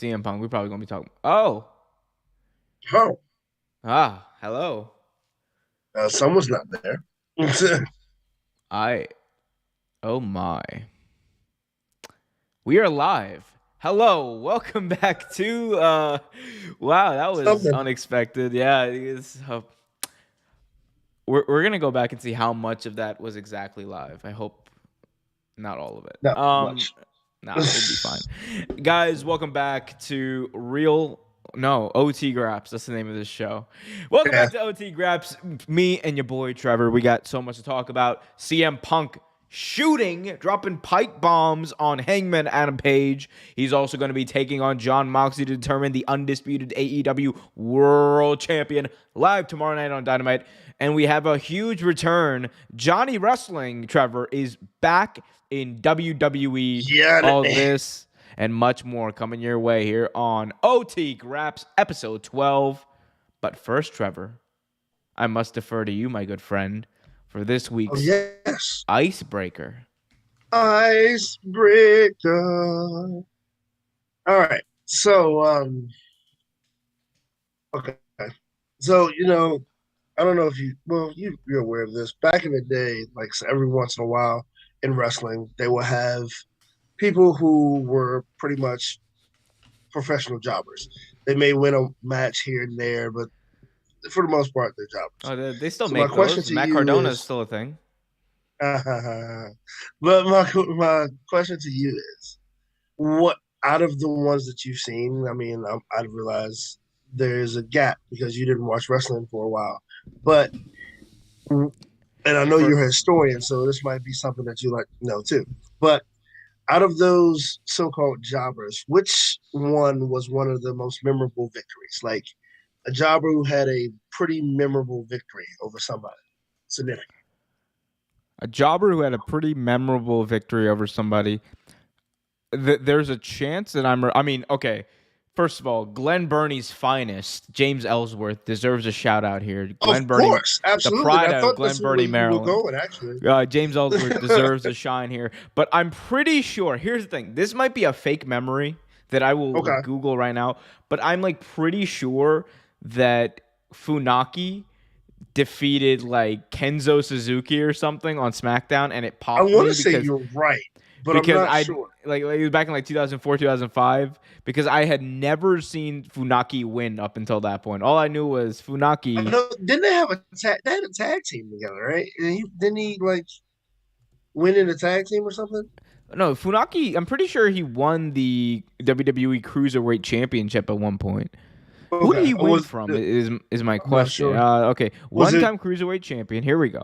CM Punk. We're probably gonna be talking. Oh, Oh, hello. someone's not there. I. Oh my. We are live. Hello, welcome back to. Wow, that was Something. unexpected. Yeah, we're gonna go back and see how much of that was exactly live. I hope not all of it. Not much. Nah, we'll be fine. Guys, welcome back to OT Graps. That's the name of this show. Welcome Yeah. back to OT Graps. Me and your boy Trevor. We got so much to talk about. CM Punk dropping pipe bombs on Hangman Adam Page. He's also going to be taking on Jon Moxley to determine the undisputed AEW World Champion live tomorrow night on Dynamite. And we have a huge return. Johnny Wrestling, Trevor, is back in WWE. Yeah. All this and much more coming your way here on OT Graps episode 12. But first, Trevor, I must defer to you, my good friend, for this Oh, week's yes. icebreaker. Icebreaker. All right. Okay. So, I don't know if you're aware of this. Back in the day, like every once in a while in wrestling, they will have people who were pretty much professional jobbers. They may win a match here and there, but for the most part, they're jobbers. Oh, they still So my make question those. to Matt you Cardona is is, still a thing. but my question to you is, what out of the ones that you've seen? I mean, I'd realize there's a gap because you didn't watch wrestling for a while, but and I know For you're a historian, so this might be something that you like to know too. But out of those so-called jobbers, which one was one of the most memorable victories? Like a jobber who had a pretty memorable victory over somebody significant. a jobber who had a pretty memorable victory over somebody. There's a chance that I mean, okay. First of all, Glenn Burney's finest, James Ellsworth, deserves a shout out here. Of Glenn Burney, course, the absolutely. And pride I of thought Glen that's where Burnie, you were Maryland. going, actually. James Ellsworth deserves a shine here. But I'm pretty sure. Here's the thing. This might be a fake memory that I will Okay. Google right now. But I'm like pretty sure that Funaki defeated like Kenzo Suzuki or something on SmackDown, and it I popped want me to say you're right, but I'm because not I sure. like it was back in like 2004, 2005 because I had never seen Funaki win up until that point. All I knew was I Funaki. know. Didn't they have a tag? They had a tag team together, right? And didn't he like win in a tag team or something? No, Funaki. I'm pretty sure he won the WWE Cruiserweight Championship at one point. Who did Okay. he win from? Is my I'm not question. sure. Okay, Was it? one-time Cruiserweight Champion. Here we go.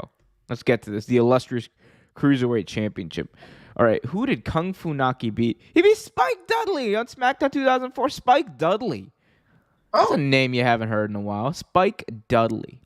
Let's get to this. The illustrious Cruiserweight Championship. All right, who did Kung Funaki beat? He beat Spike Dudley on SmackDown 2004. Spike Dudley. That's a Oh, name you haven't heard in a while. Spike Dudley.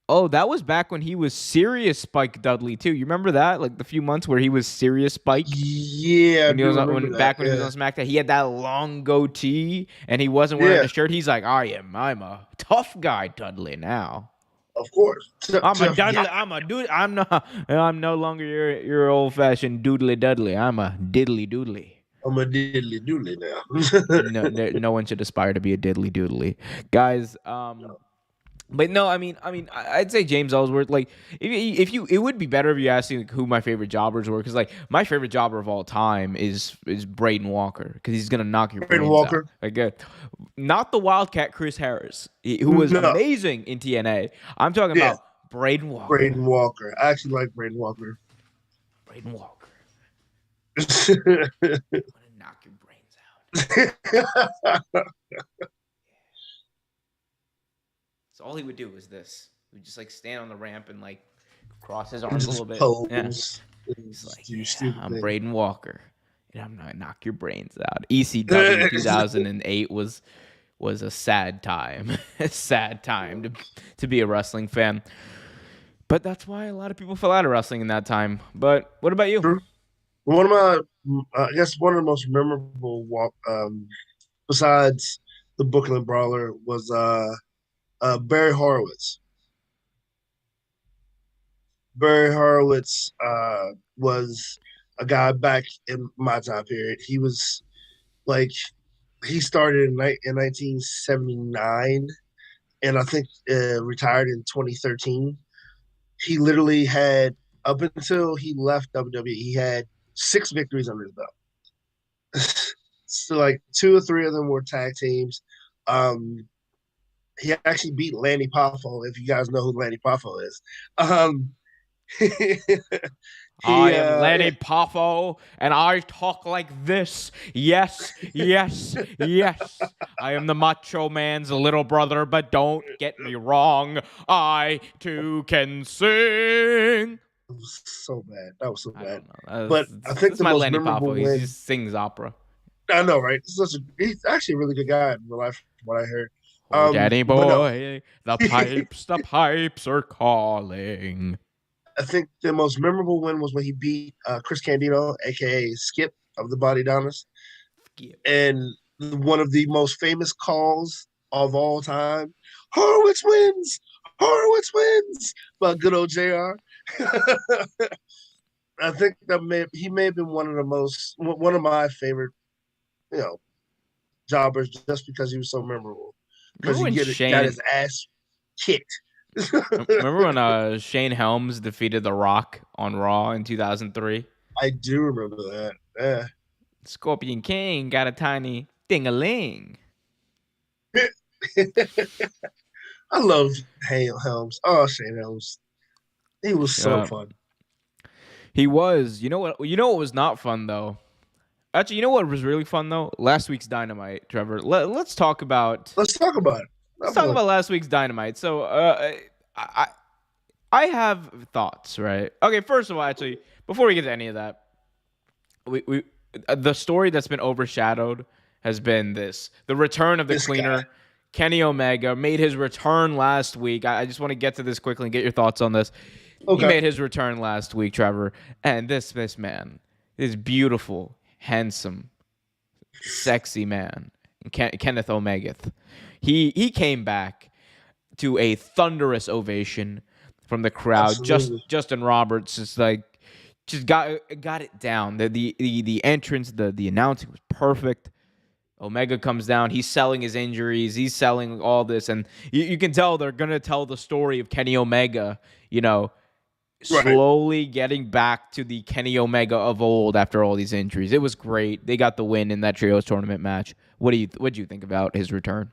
Oh, that was back when he was serious Spike Dudley too. You remember that? Like the few months where he was serious Spike yeah, I when he do was remember that. when he was on SmackDown. He had that long goatee and he wasn't wearing Yeah, a shirt. He's like, I'm a tough guy, Dudley now. of course. I'm a Tough guy. Dudley. I'm a dude. I'm no longer your old fashioned doodly Dudley. I'm a diddly doodly. I'm a diddly doodly now. No one should aspire to be a diddly doodly, guys. But no, I'd say James Ellsworth. Like, if you, it would be better if you asked me like, who my favorite jobbers were, because like my favorite jobber of all time is Braden Walker, because he's gonna knock your Braden brains out. Walker. Like, not the Wildcat Chris Harris, who was No, amazing in TNA. I'm talking yeah, about Braden Walker. Braden Walker. I actually like Braden Walker. Braden Walker. That's I'm gonna knock your brains out. So all he would do was this. He would just like stand on the ramp and like cross his arms a little bit. Yeah. pose. He's like, You yeah, stupid I'm thing. Braden Walker, and I'm gonna knock your brains out. ECW 2008 was a sad time, a sad time to be a wrestling fan. But that's why a lot of people fell out of wrestling in that time. But what about you? True. One of my, I guess, one of the most memorable walk, besides the Brooklyn Brawler, was Barry Horowitz. Barry Horowitz was a guy back in my time period. He was Like he started in 1979, and I think retired in 2013. He literally had up until he left WWE, he had 6 victories under his belt. So like two or three of them were tag teams. Um, he actually beat Lanny Poffo, if you guys know who Lanny Poffo is. Um, I he am Lenny yeah, Poffo, and I talk like this. Yes, yes, yes. I am the Macho Man's little brother, but don't get me wrong. I too can sing. it was so bad. That was so I bad. don't know. But I This think is the my most Lenny memorable Poffo. He win. just sings opera. I know, right? He's actually a really good guy in real life, from what I heard. Oh, Danny But no, boy, the pipes are calling. I think the most memorable win was when he beat Chris Candido, aka Skip of the Body Donnas, Skip. and one of the most famous calls of all time. Horowitz wins. Horowitz wins. But good old Jr. I think he may have been one of my favorite, you know, jobbers just because he was so memorable. Because Remember when got his Shane? ass kicked. Remember when Shane Helms defeated The Rock on Raw in 2003? I do remember that. Yeah. Scorpion King got a tiny ding-a-ling. I love Helms. Oh, Shane Helms. He was so Yeah, fun. he was. You know what? You know what was not fun though. Actually, you know what was really fun though? Last week's Dynamite, Trevor. Let's talk about. Let's talk about it. Let's talk about last week's Dynamite. So, I I have thoughts, right? Okay, first of all, actually, before we get to any of that, we the story that's been overshadowed has been this: the return of the This guy. cleaner. Kenny Omega made his return last week. I just want to get to this quickly and get your thoughts on this. He Okay. made his return last week, Trevor, and this man, this beautiful, handsome, sexy man, Kenneth Omega. He came back to a thunderous ovation from the crowd. Absolutely. Justin Roberts just got it down. The entrance, the announcing was perfect. Omega comes down. He's selling his injuries. He's selling all this, and you can tell they're gonna tell the story of Kenny Omega. Right. Slowly getting back to the Kenny Omega of old after all these injuries. It was great. They got the win in that trios tournament match. What do you think about his return?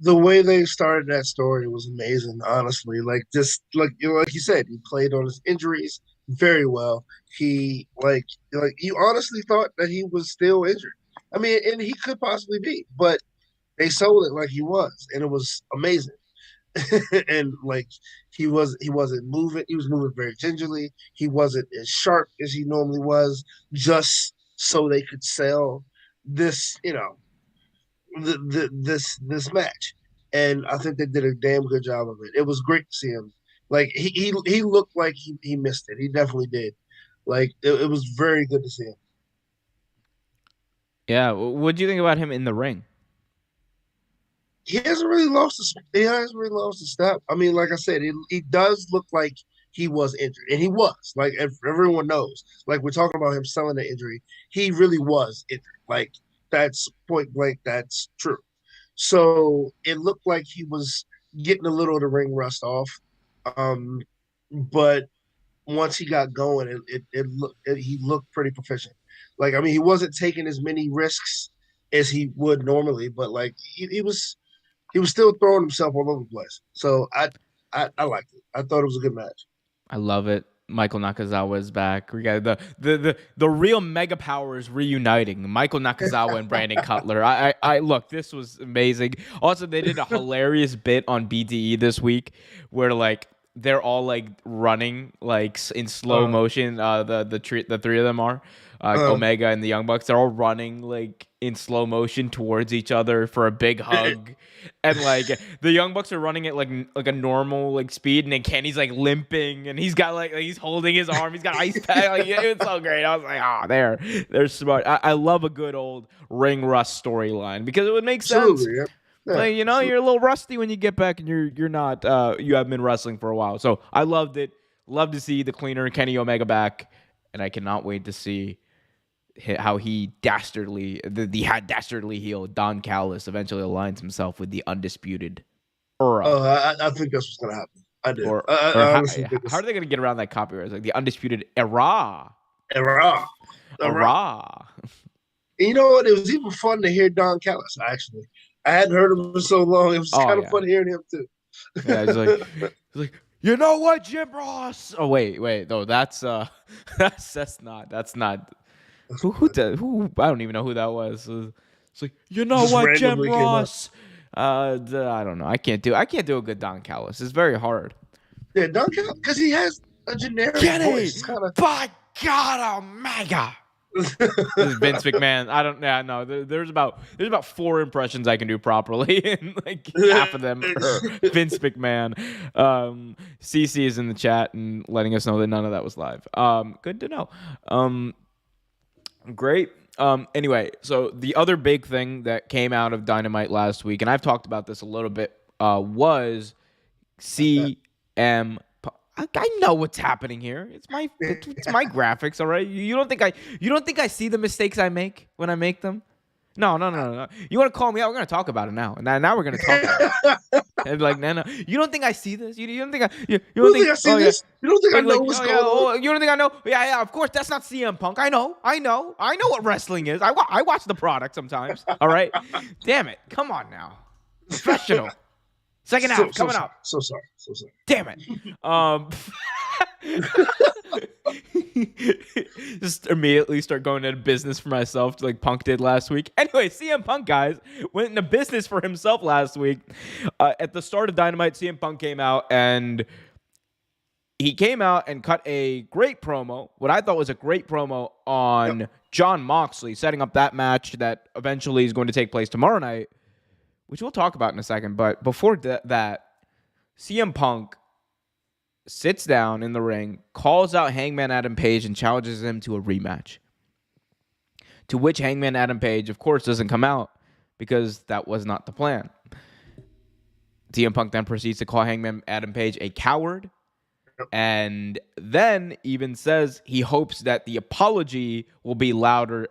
The way they started that story was amazing, honestly. Like just like you said, he played on his injuries very well. He you honestly thought that he was still injured. I mean, and he could possibly be, but they sold it like he was, and it was amazing. And like he wasn't moving. He was moving very gingerly. He wasn't as sharp as he normally was, just so they could sell this, this match. And I think they did a damn good job of it. It was great to see him. Like he looked like he missed it. He definitely did. Like it was very good to see him. Yeah, what do you think about him in the ring? He hasn't really lost a step. I mean, like I said, he does look like he was injured, and he was. Like everyone knows, like we're talking about him selling the injury, he really was injured. Like that's point blank. That's true. So it looked like he was getting a little of the ring rust off. Um, but once he got going, he looked pretty proficient. Like I mean, he wasn't taking as many risks as he would normally, but like he was still throwing himself all over the place. So I liked it. I thought it was a good match. I love it. Michael Nakazawa is back. We got the real mega powers reuniting. Michael Nakazawa and Brandon Cutler. I look, this was amazing. Also, they did a hilarious bit on BTE this week where like they're all like running like in slow Uh, motion. The three of them are uh, Omega and the Young Bucks. They're all running like in slow motion towards each other for a big hug. And like the Young Bucks are running at like a normal like speed, and then Kenny's like limping, and he's got like he's holding his arm, he's got ice pack, like it's so great. I was like, they're smart. I love a good old ring rust storyline because it would make sense. absolutely, yeah, yeah, Like you're a little rusty when you get back, and you're not you have been wrestling for a while. So I loved it. Love to see the cleaner Kenny Omega back, and I cannot wait to see how he dastardly heel Don Callis eventually aligns himself with the undisputed era. I think that's what's gonna happen. I do. Or I honestly think how are it's they going to get around that copyright? It's like the undisputed era. era. Era. Era. And you know what? It was even fun to hear Don Callis. Actually, I hadn't heard him for so long. It was Oh kind of yeah. fun hearing him too. Yeah, he's like, you know what, Jim Ross? Oh wait, no, that's not. Who I don't even know who that was. It's like, you know Just what, Jim randomly came up. Ross? I don't know. I can't do a good Don Callis. It's very hard. Yeah, Don Callis, because he has a generic Kenny, voice. It's kind of. by God Omega. This is Vince McMahon. I don't. Yeah, no. There's about 4 impressions I can do properly, and like half of them are Vince McMahon. CC is in the chat and letting us know that none of that was live. Good to know. Great. Anyway, so the other big thing that came out of Dynamite last week, and I've talked about this a little bit, was CM. I know what's happening here. It's my graphics, all right. You don't think I see the mistakes I make when I make them? No. You want to call me out? We're gonna talk about it now. Now we're gonna talk about it. And like, no. You don't think I see this? You don't think I see this? You don't think I know what's going on? You don't think I know? Yeah. Of course, that's not CM Punk. I know what wrestling is. I watch the product sometimes. All right. Damn it! Come on now, professional. Second half coming up. So sorry. Damn it. Just immediately start going into business for myself like Punk did last week. Anyway, CM Punk, guys, went into business for himself last week. At the start of Dynamite, CM Punk came out and cut a great promo, what I thought was a great promo on Jon Moxley, setting up that match that eventually is going to take place tomorrow night, which we'll talk about in a second. But before that, CM Punk sits down in the ring, calls out Hangman Adam Page, and challenges him to a rematch. To which Hangman Adam Page, of course, doesn't come out because that was not the plan. CM Punk then proceeds to call Hangman Adam Page a coward, and then even says he hopes that the apology will be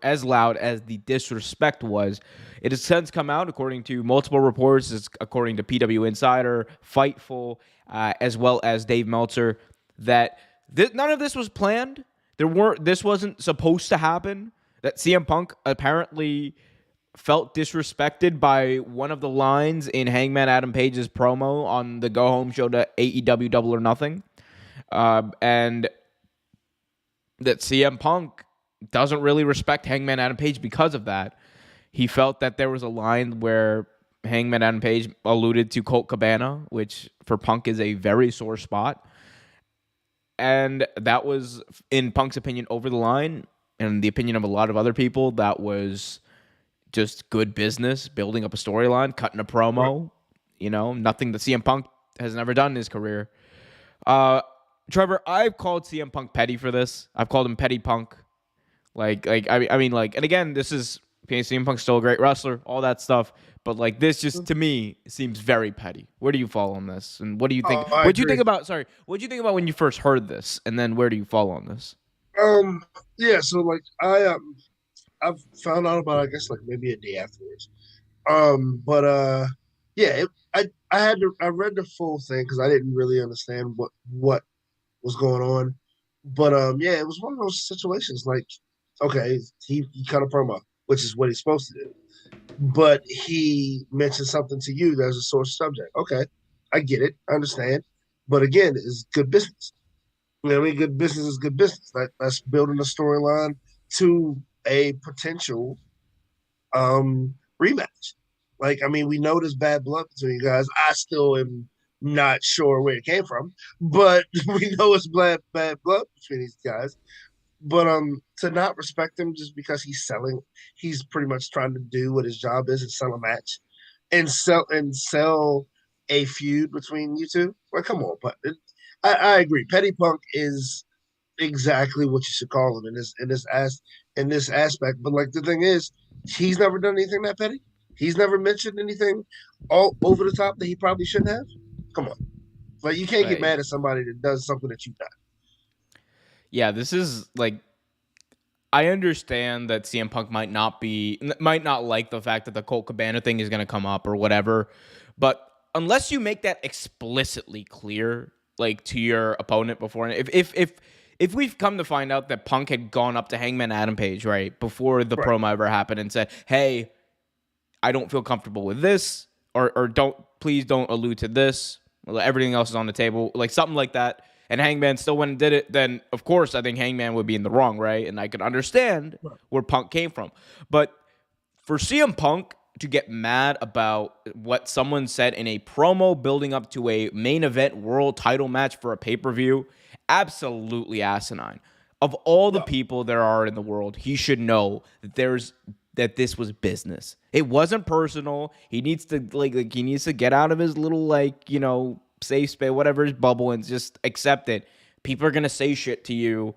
as loud as the disrespect was. It has since come out, according to multiple reports, according to PW Insider, Fightful, as well as Dave Meltzer, that none of this was planned. This wasn't supposed to happen. That CM Punk apparently felt disrespected by one of the lines in Hangman Adam Page's promo on the Go Home show to AEW Double or Nothing. And that CM Punk doesn't really respect Hangman Adam Page because of that. He felt that there was a line where Hangman Adam Page alluded to Colt Cabana, which for Punk is a very sore spot. And that was, in Punk's opinion, over the line. And the opinion of a lot of other people, that was just good business, building up a storyline, cutting a promo. Nothing that CM Punk has never done in his career. Trevor, I've called CM Punk petty for this. I've called him Petty Punk. And again, this is CM Punk's still a great wrestler, all that stuff. But this just to me seems very petty. Where do you fall on this? And what do you think? What'd you think about when you first heard this? And then where do you fall on this? Yeah. So I've found out about it, I guess maybe a day afterwards. I read the full thing because I didn't really understand what was going on. But it was one of those situations okay, he cut a promo, which is what he's supposed to do. But he mentioned something to you that's a sore subject. Okay, I get it. I understand. But again, it's good business. Good business is good business. That's building a storyline to a potential rematch. We know there's bad blood between you guys. I still am not sure where it came from, but we know it's bad blood between these guys. But to not respect him just because he's pretty much trying to do what his job is and sell a match and sell a feud between you two. Come on, but I agree. Petty Punk is exactly what you should call him in this aspect. But the thing is, he's never done anything that petty. He's never mentioned anything all over the top that he probably shouldn't have. Come on, you can't get mad at somebody that does something that you've done. Yeah, this is I understand that CM Punk might not like the fact that the Colt Cabana thing is going to come up or whatever, but unless you make that explicitly clear, like to your opponent before, if we've come to find out that Punk had gone up to Hangman Adam Page right before the Right. promo ever happened and said, "Hey, I don't feel comfortable with this," or please don't allude to this. Everything else is on the table, like something like that. And Hangman still went and did it, then of course I think Hangman would be in the wrong, right? And I could understand Right. where Punk came from. But for CM Punk to get mad about what someone said in a promo building up to a main event world title match for a pay-per-view, absolutely asinine. Of all the No. people there are in the world, he should know that this was business. It wasn't personal. He needs to he needs to get out of his little safe space, whatever his bubble, and just accept it. People are gonna say shit to you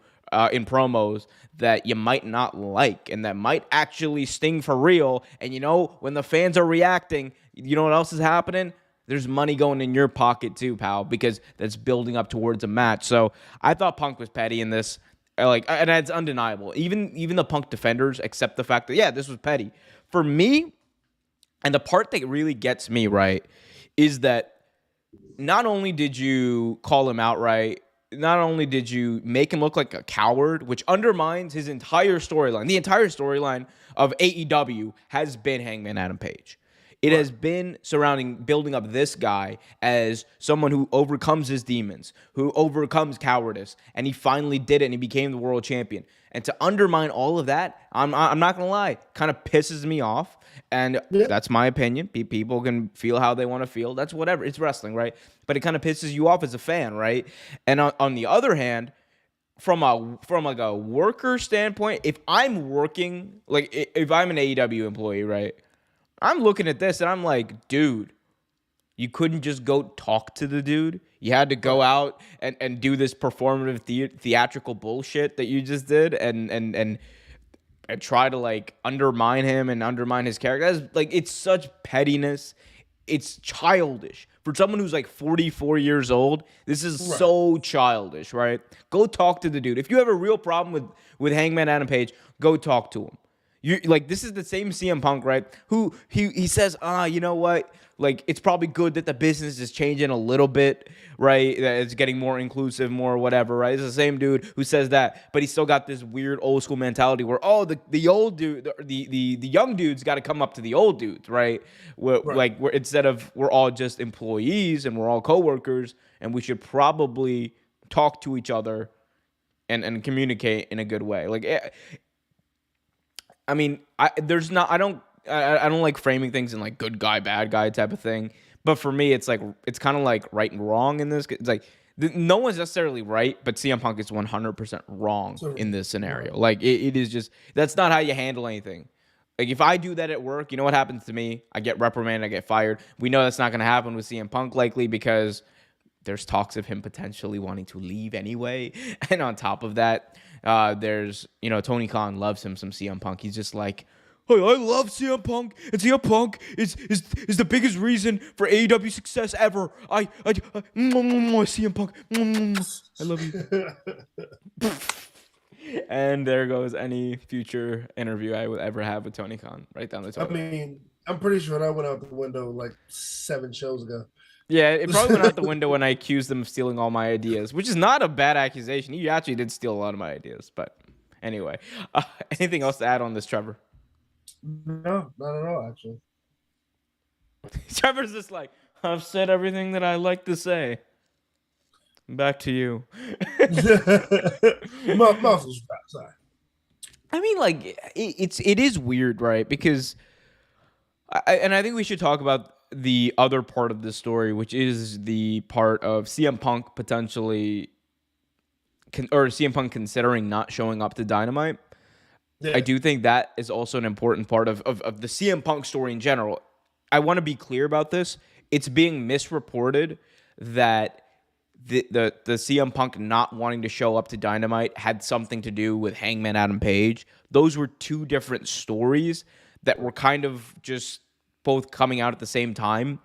in promos that you might not like and that might actually sting for real. And when the fans are reacting, you know what else is happening? There's money going in your pocket too, pal, because that's building up towards a match. So I thought Punk was petty in this. And it's undeniable. Even the Punk defenders accept the fact that, yeah, this was petty. For me, and the part that really gets me, right, is that not only did you call him out right, not only did you make him look like a coward, which undermines his entire storyline. The entire storyline of AEW has been Hangman Adam Page. It has been surrounding building up this guy as someone who overcomes his demons, who overcomes cowardice, and he finally did it and he became the world champion. And to undermine all of that, I'm not going to lie, kind of pisses me off. And Yeah. that's my opinion. People can feel how they want to feel. That's whatever. It's wrestling, right? But it kind of pisses you off as a fan, right? And on the other hand, from a worker standpoint, if I'm working, like if I'm an AEW employee, right? I'm looking at this and I'm like, dude, you couldn't just go talk to the dude. You had to go out and do this performative theatrical bullshit that you just did and try to undermine him and undermine his character. It's such pettiness. It's childish. For someone who's 44 years old, this is so childish, right? Go talk to the dude. If you have a real problem with Hangman Adam Page, go talk to him. This is the same CM Punk, right? Who he says, you know what? It's probably good that the business is changing a little bit, right? That it's getting more inclusive, more whatever, right? It's the same dude who says that, but he's still got this weird old school mentality where, the old dude, the young dudes got to come up to the old dudes, right? We're instead of we're all just employees and we're all coworkers, and we should probably talk to each other and communicate in a good way. I mean, I don't like framing things in good guy, bad guy type of thing. But for me, it's kind of like right and wrong in this. It's no one's necessarily right, but CM Punk is 100% wrong in this scenario. It is just, that's not how you handle anything. If I do that at work, you know what happens to me? I get reprimanded, I get fired. We know that's not going to happen with CM Punk likely because there's talks of him potentially wanting to leave anyway. And on top of that, there's, Tony Khan loves him some CM Punk. He's just like, hey, I love CM Punk, and CM Punk is the biggest reason for AEW success ever. CM Punk, I love you. And there goes any future interview I would ever have with Tony Khan, right down the toilet. I mean, I'm pretty sure that went out the window 7 shows ago. Yeah, it probably went out the window when I accused them of stealing all my ideas, which is not a bad accusation. He actually did steal a lot of my ideas. But anyway, anything else to add on this, Trevor? No, not at all, actually. Trevor's just like, I've said everything that I like to say. Back to you. Muffles, sorry. I mean, it is weird, right? Because, I think we should talk about the other part of this story, which is the part of CM Punk potentially, or CM Punk considering not showing up to Dynamite. Yeah. I do think that is also an important part of the CM Punk story in general. I want to be clear about this. It's being misreported that the CM Punk not wanting to show up to Dynamite had something to do with Hangman Adam Page. Those were two different stories that were kind of just both coming out at the same time.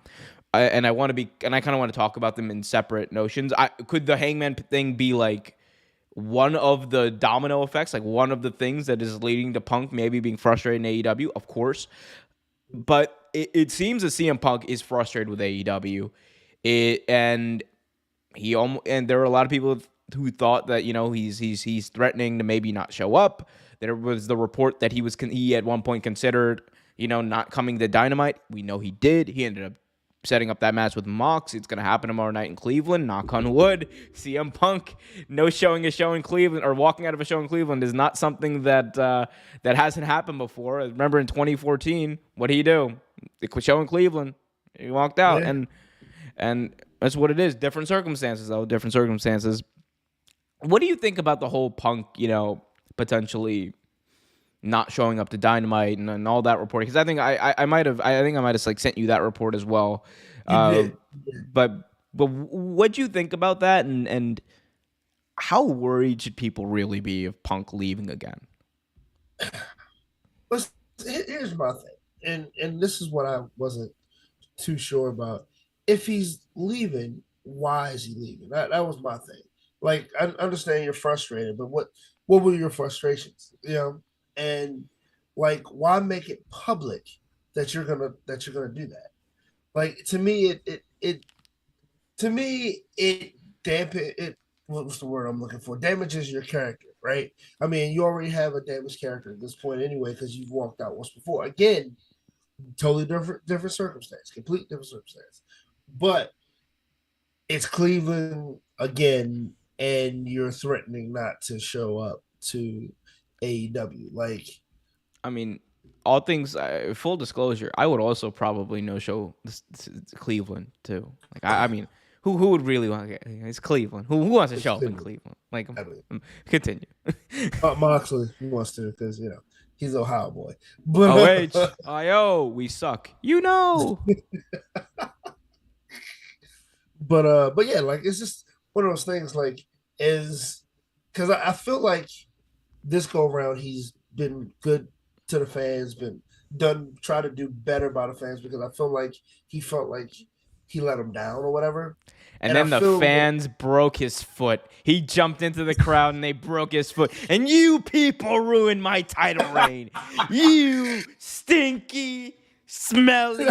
I kind of want to talk about them in separate notions. Could the Hangman thing be one of the domino effects, like one of the things that is leading to Punk maybe being frustrated in AEW, of course. But it seems that CM Punk is frustrated with AEW. And and there are a lot of people who thought that he's threatening to maybe not show up. There was the report that he at one point considered not coming to Dynamite. We know he did. He ended up setting up that match with Mox. It's going to happen tomorrow night in Cleveland. Knock on wood. CM Punk no showing a show in Cleveland or walking out of a show in Cleveland is not something that hasn't happened before. Remember in 2014, what did he do? The show in Cleveland. He walked out, Yeah. and that's what it is. Different circumstances, though. Different circumstances. What do you think about the whole Punk, potentially not showing up to Dynamite and all that reporting? Because I might have like sent you that report as well. You did. But what do you think about that? And how worried should people really be of Punk leaving again? Here's my thing, and this is what I wasn't too sure about. If he's leaving, why is he leaving? That was my thing. Like, I understand you're frustrated, but what were your frustrations? And like, why make it public that you're gonna do that? Like, to me, it dampen it. What's the word I'm looking for? Damages your character, right? I mean, you already have a damaged character at this point anyway because you've walked out once before. Again, totally different circumstance, complete different circumstance. But it's Cleveland again, and you're threatening not to show up to AEW. Like, I mean, all things full disclosure, I would also probably no show Cleveland too. Like I mean, who would really want to get? It's Cleveland. Who wants to show up in Cleveland? Like, continue. Moxley wants to because he's an Ohio boy. But OHIO, we suck. but yeah, like, it's just one of those things. Like, is because I feel like this go around he's been good to the fans, been done try to do better by the fans because I feel like he felt like he let them down or whatever. And then the fans broke his foot. He jumped into the crowd and they broke his foot. And you people ruined my title reign. You stinky, smelly.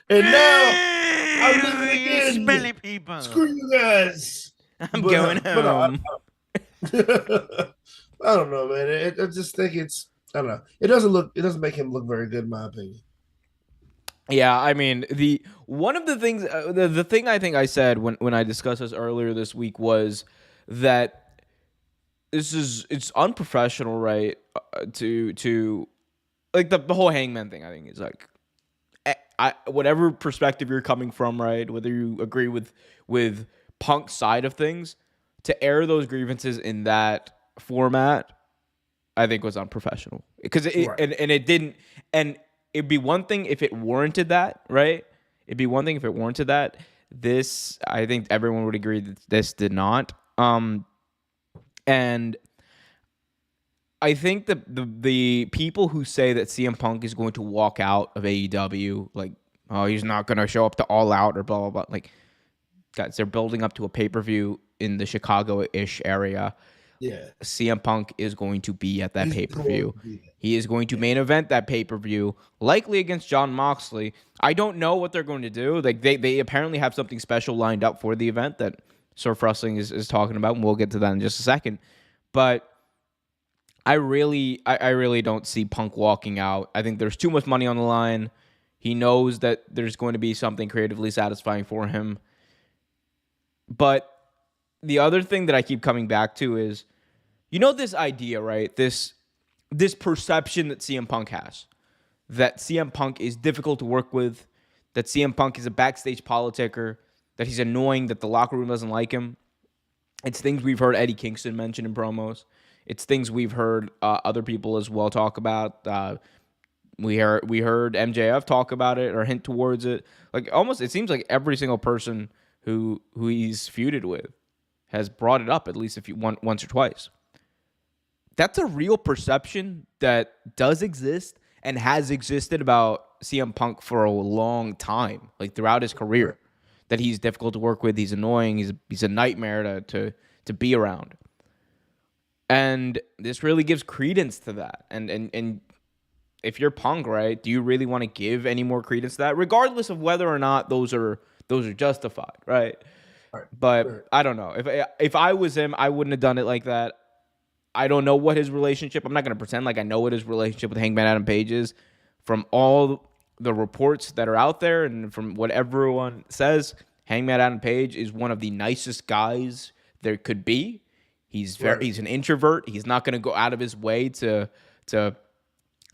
And now I'm living again. Smelly people. Screw you guys. I'm going home. I don't know, man. I just think I don't know. It doesn't make him look very good, in my opinion. Yeah, I mean, one of the things, the thing I think I said when I discussed this earlier this week was that it's unprofessional, right? To like the whole Hangman thing. I think is like, whatever perspective you're coming from, right? Whether you agree with Punk's side of things, to air those grievances in that format, I think was unprofessional because it didn't. And it'd be one thing if it warranted that, right? It'd be one thing if it warranted that. This, I think everyone would agree that this did not. And I think that the people who say that CM Punk is going to walk out of AEW, like, oh, he's not going to show up to All Out or blah, blah, blah. Like, guys, they're building up to a pay-per-view in the Chicago-ish area. Yeah. CM Punk is going to be at that pay-per-view. He is going to main event that pay-per-view, likely against Jon Moxley. I don't know what they're going to do. Like, they apparently have something special lined up for the event that Surf Wrestling is talking about, and we'll get to that in just a second. But I really don't see Punk walking out. I think there's too much money on the line. He knows that there's going to be something creatively satisfying for him. But the other thing that I keep coming back to is, this idea, right? This perception that CM Punk has, that CM Punk is difficult to work with, that CM Punk is a backstage politicker, that he's annoying, that the locker room doesn't like him. It's things we've heard Eddie Kingston mention in promos. It's things we've heard other people as well talk about. We heard MJF talk about it or hint towards it. Like, almost, it seems like every single person who he's feuded with has brought it up at least once or twice. That's a real perception that does exist and has existed about CM Punk for a long time, like throughout his career. That he's difficult to work with, he's annoying, he's a nightmare to to be around. And this really gives credence to that. And if you're Punk, right, do you really want to give any more credence to that, regardless of whether or not those are justified, right? But I don't know. If I was him, I wouldn't have done it like that. I don't know what his relationship. I'm not going to pretend like I know what his relationship with Hangman Adam Page is. From all the reports that are out there and from what everyone says, Hangman Adam Page is one of the nicest guys there could be. He's an introvert. He's not going to go out of his way to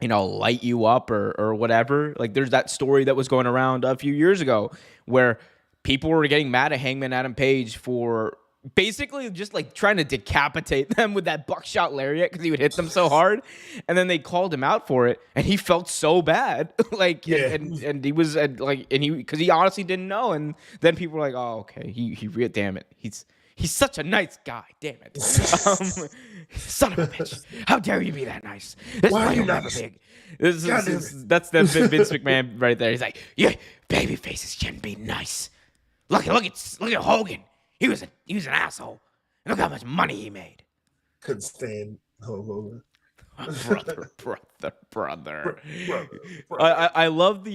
light you up or whatever. Like, there's that story that was going around a few years ago where people were getting mad at Hangman Adam Page for basically just like trying to decapitate them with that buckshot lariat because he would hit them so hard. And then they called him out for it and he felt so bad. And he was because he honestly didn't know. And then people were like, oh, okay, damn it. He's such a nice guy. Damn it. Son of a bitch. How dare you be that nice? Why are you not big? That's the Vince McMahon right there. He's like, yeah, baby faces shouldn't be nice. Look at Hogan. He was an asshole. Look how much money he made. Couldn't stand Hogan. Brother. I love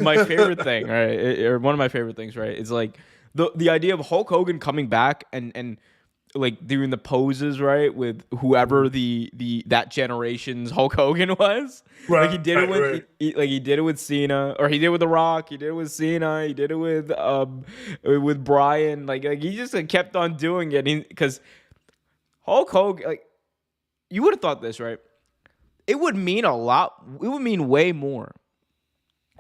my favorite thing, right? Or one of my favorite things, right? Is like the idea of Hulk Hogan coming back and like doing the poses, right, with whoever that generation's Hulk Hogan was. Right. Like he did it with he did it with Cena, or he did it with The Rock, he did it with Cena, he did it with Bryan. Like he just kept on doing it because Hulk Hogan, like, you would have thought this, right? It would mean a lot. It would mean way more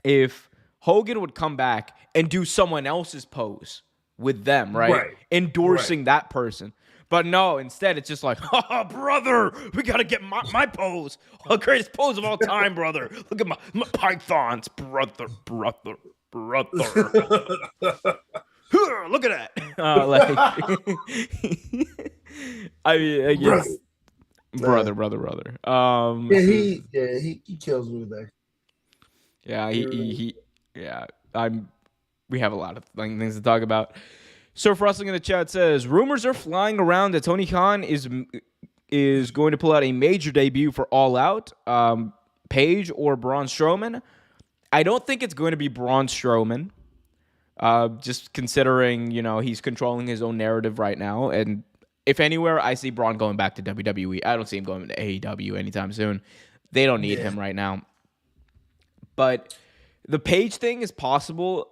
if Hogan would come back and do someone else's pose with them, right? Endorsing that person. But no, instead it's just like, oh, brother, we got to get my pose. The greatest pose of all time, brother. Look at my pythons, brother. Look at that. I mean, I guess, brother. He kills me with that. We have a lot of things to talk about. Surf Wrestling in the chat says, rumors are flying around that Tony Khan is going to pull out a major debut for All Out, Page or Braun Strowman. I don't think it's going to be Braun Strowman, just considering, he's controlling his own narrative right now. And if anywhere, I see Braun going back to WWE. I don't see him going to AEW anytime soon. They don't need him right now. But the Page thing is possible.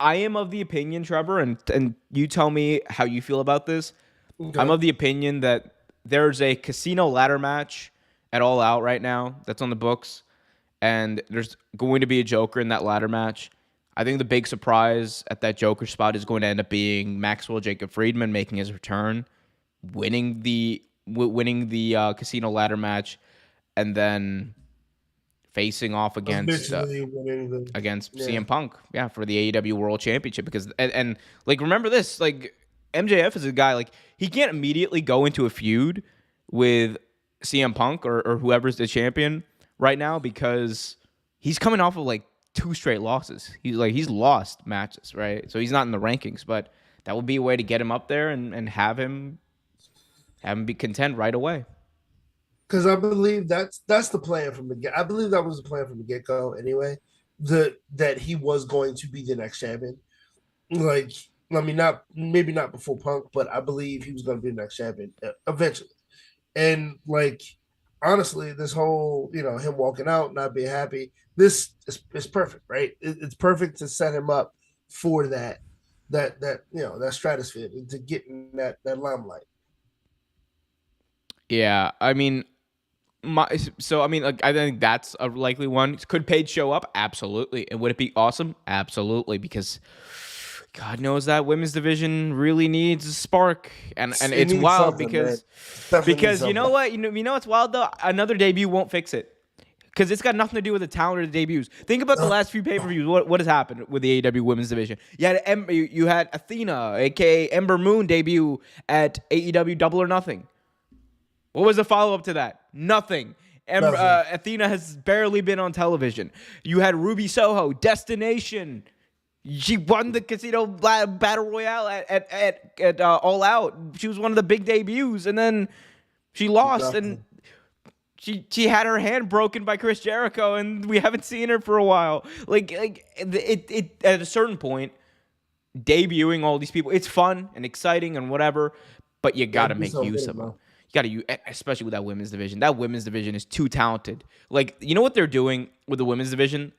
I am of the opinion, Trevor, and you tell me how you feel about this. Okay. I'm of the opinion that there's a casino ladder match at All Out right now that's on the books, and there's going to be a Joker in that ladder match. I think the big surprise at that Joker spot is going to end up being Maxwell Jacob Friedman making his return, winning the casino ladder match, and then facing off against CM Punk, for the AEW World Championship. Because and remember this, MJF is a guy, he can't immediately go into a feud with CM Punk or whoever's the champion right now, because he's coming off of 2 straight losses. He's lost matches, right? So he's not in the rankings, but that would be a way to get him up there and have him be content right away. Because I believe that's the plan from the get. I believe that was the plan from the get-go anyway. That he was going to be the next champion. Maybe not before Punk, but I believe he was going to be the next champion eventually. And honestly, this whole him walking out, not being happy, this is perfect, right? It's perfect to set him up for that stratosphere, to get in that limelight. Yeah, I mean. I think that's a likely one. Could Paige show up? Absolutely. And would it be awesome? Absolutely, because God knows that women's division really needs a spark, and it's wild because you know what, what's wild though. Another debut won't fix it, because it's got nothing to do with the talent of the debuts. Think about the last few pay-per-views. What has happened with the AEW women's division? You had Athena, aka Ember Moon, debut at AEW Double or Nothing. What was the follow-up to that? Nothing. Athena has barely been on television. You had Ruby Soho, Destination. She won the casino battle royale at All Out. She was one of the big debuts, and then she lost, and she had her hand broken by Chris Jericho, and we haven't seen her for a while. Like it at a certain point, debuting all these people, it's fun and exciting and whatever, but you got to make use of them. You got to, especially with that women's division. That women's division is too talented. Like, you know what they're doing with the women's division?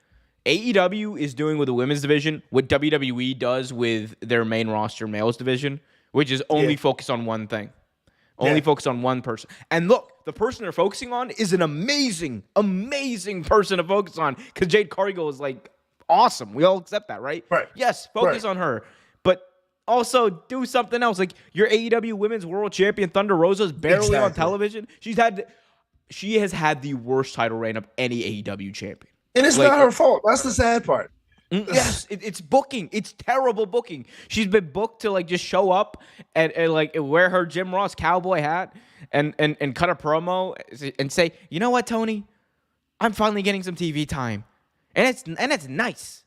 AEW is doing with the women's division what WWE does with their main roster males division, which is only focused on one thing. Only focus on one person. And look, the person they're focusing on is an amazing, amazing person to focus on, because Jade Cargill is like awesome. We all accept that, right? Right. Yes, focus on her. But also do something else. Like your AEW Women's World Champion Thunder Rosa's barely on television. She has had the worst title reign of any AEW champion. And it's not her fault. That's the sad part. Yes, it's booking. It's terrible booking. She's been booked to like just show up and like wear her Jim Ross cowboy hat and cut a promo and say, you know what, Tony, I'm finally getting some TV time, and it's nice.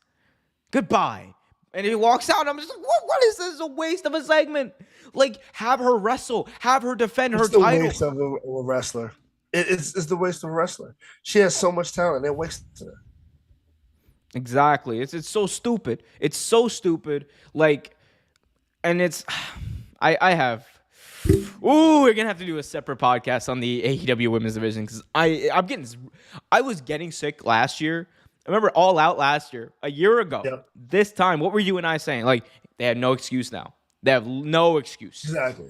Goodbye. And he walks out, and I'm just like, what is this? A waste of a segment. Like, have her wrestle, have her defend her title. It's the waste of a wrestler. It's the waste of a wrestler. She has so much talent. They're wasting her. Exactly. It's so stupid. It's so stupid. Like, and it's, we're gonna have to do a separate podcast on the AEW Women's Division, because I was getting sick last year. I remember All Out last year, a year ago. This time, what were you and I saying? Like, they have no excuse now. They have no excuse. Exactly.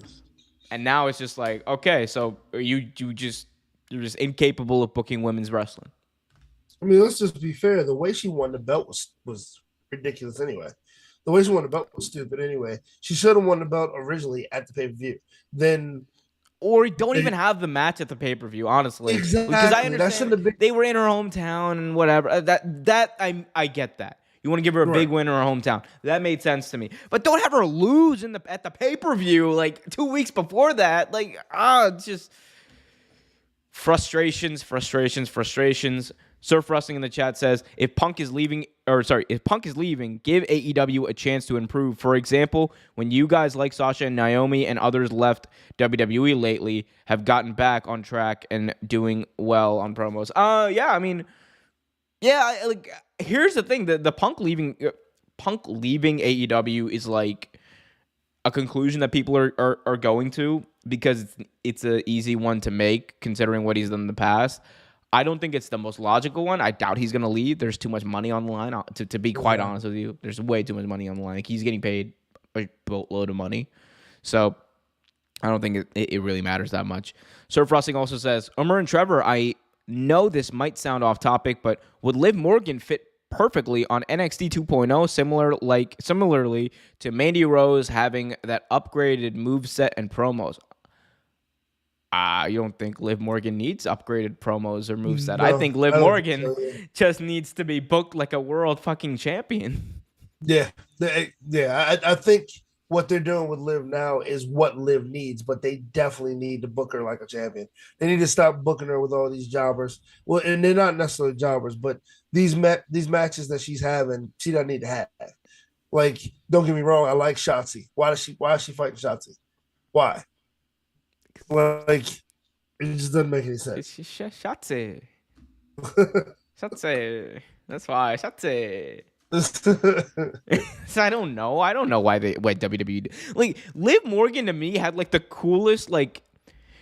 And now it's just like, okay, so you're just incapable of booking women's wrestling. I mean, let's just be fair. The way she won the belt was ridiculous anyway. The way she won the belt was stupid anyway. She should have won the belt originally at the pay-per-view. Or don't even have the match at the pay-per-view, honestly. Exactly. Because I understand they were in her hometown and whatever. I get that. You want to give her a big win in her hometown. That made sense to me. But don't have her lose at the pay-per-view like 2 weeks before that. Like, it's just frustrations. Surf Wrestling in the chat says, if Punk is leaving, give AEW a chance to improve. For example, when you guys like Sasha and Naomi and others left WWE lately have gotten back on track and doing well on promos. Here's the thing. The Punk leaving AEW is like a conclusion that people are going to, because it's an easy one to make considering what he's done in the past. I don't think it's the most logical one. I doubt he's going to leave. There's too much money on the line. To be quite honest with you, there's way too much money on the line. Like, he's getting paid a boatload of money. So I don't think it really matters that much. Surf Wrestling also says, Umar and Trevor, I know this might sound off topic, but would Liv Morgan fit perfectly on NXT 2.0, similarly to Mandy Rose having that upgraded moveset and promos? You don't think Liv Morgan needs upgraded promos or moveset? No, I think Liv Morgan just needs to be booked like a world fucking champion. Yeah. I think what they're doing with Liv now is what Liv needs, but they definitely need to book her like a champion. They need to stop booking her with all these jobbers. Well, and they're not necessarily jobbers, but these matches that she's having, she doesn't need to have. Like, don't get me wrong, I like Shotzi. Why is she fighting Shotzi? Why? Like, it just doesn't make any sense. Shotzi. Shotzi. That's why. Shotzi. So I don't know why WWE like Liv Morgan to me had like the coolest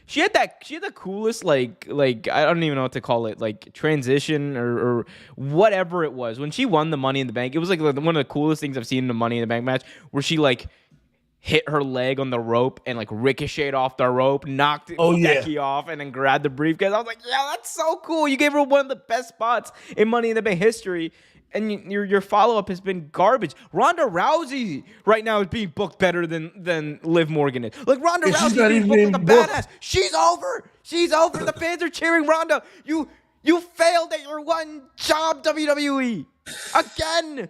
she had the coolest like I don't even know what to call it, like transition or whatever it was when she won the Money in the Bank. It was like one of the coolest things I've seen in the Money in the Bank match, where she like hit her leg on the rope and like ricocheted off the rope, knocked Becky off, and then grabbed the briefcase. I was like, yeah, that's so cool. You gave her one of the best spots in Money in the Bank history, and your follow-up has been garbage. Ronda Rousey right now is being booked better than Liv Morgan is. Like, Ronda Rousey being booked like a badass. She's over. The fans are cheering Ronda. You failed at your one job, WWE. Again.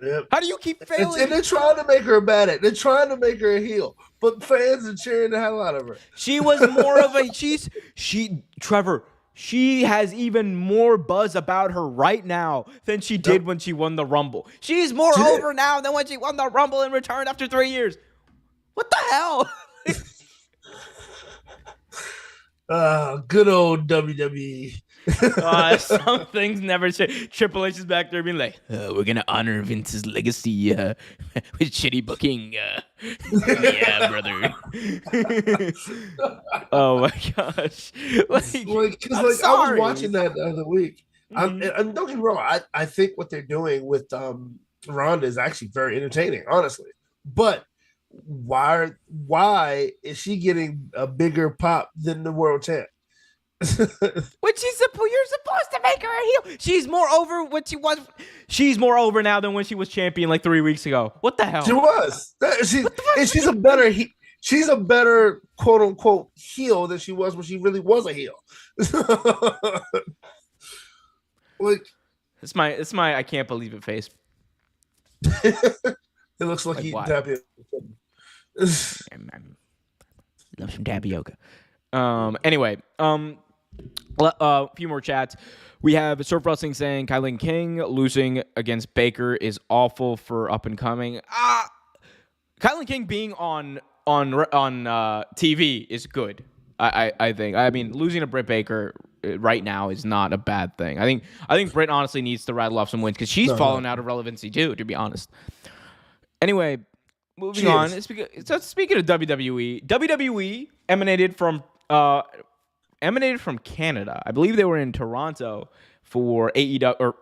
Yep. How do you keep failing? And they're trying to make her bad. They're trying to make her a heel, but fans are cheering the hell out of her. She was more of a Trevor. she has even more buzz about her right now than she did when she won the Rumble. She's more over now than when she won the Rumble and returned after 3 years. What the hell? Good old WWE. Some things never change. Triple H is back there being like, we're going to honor Vince's legacy with shitty booking. Yeah, brother. Oh, my gosh. I was watching that the other week. And don't get me wrong, I think what they're doing with Ronda is actually very entertaining, honestly. But why is she getting a bigger pop than the world champ? When you're supposed to make her a heel. She's more over what she was. She's more over now than when she was champion like 3 weeks ago. What the hell? She was. She's a better quote unquote heel than she was when she really was a heel. Like it's my I can't believe it face. It looks like eating tapioca. Love some tapioca. Anyway, a few more chats. We have Surf Wrestling saying Kylan King losing against Baker is awful for up and coming. Kylan King being on TV is good. I think. I mean, losing to Britt Baker right now is not a bad thing. I think Britt honestly needs to rattle off some wins because she's fallen out of relevancy too, to be honest. Anyway, moving on. Speaking of WWE emanated from Canada. I believe they were in Toronto for AEW or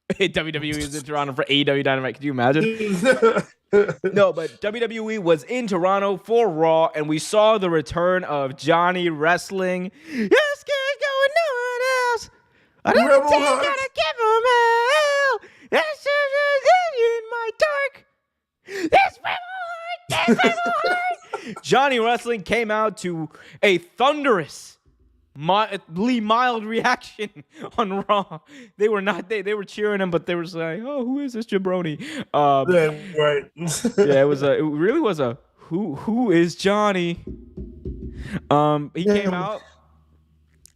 WWE was in Toronto for AEW Dynamite. Could you imagine? No, but WWE was in Toronto for Raw, and we saw the return of Johnny Wrestling. Yes, can't go with no one else. I don't think I'm gonna give him hell. That's in my dark. This hurt. Johnny Wrestling came out to a thunderous, mild reaction on Raw. They were cheering him, but they were like, "Oh, who is this jabroni?" Right. Yeah, it really was a who is Johnny? He came out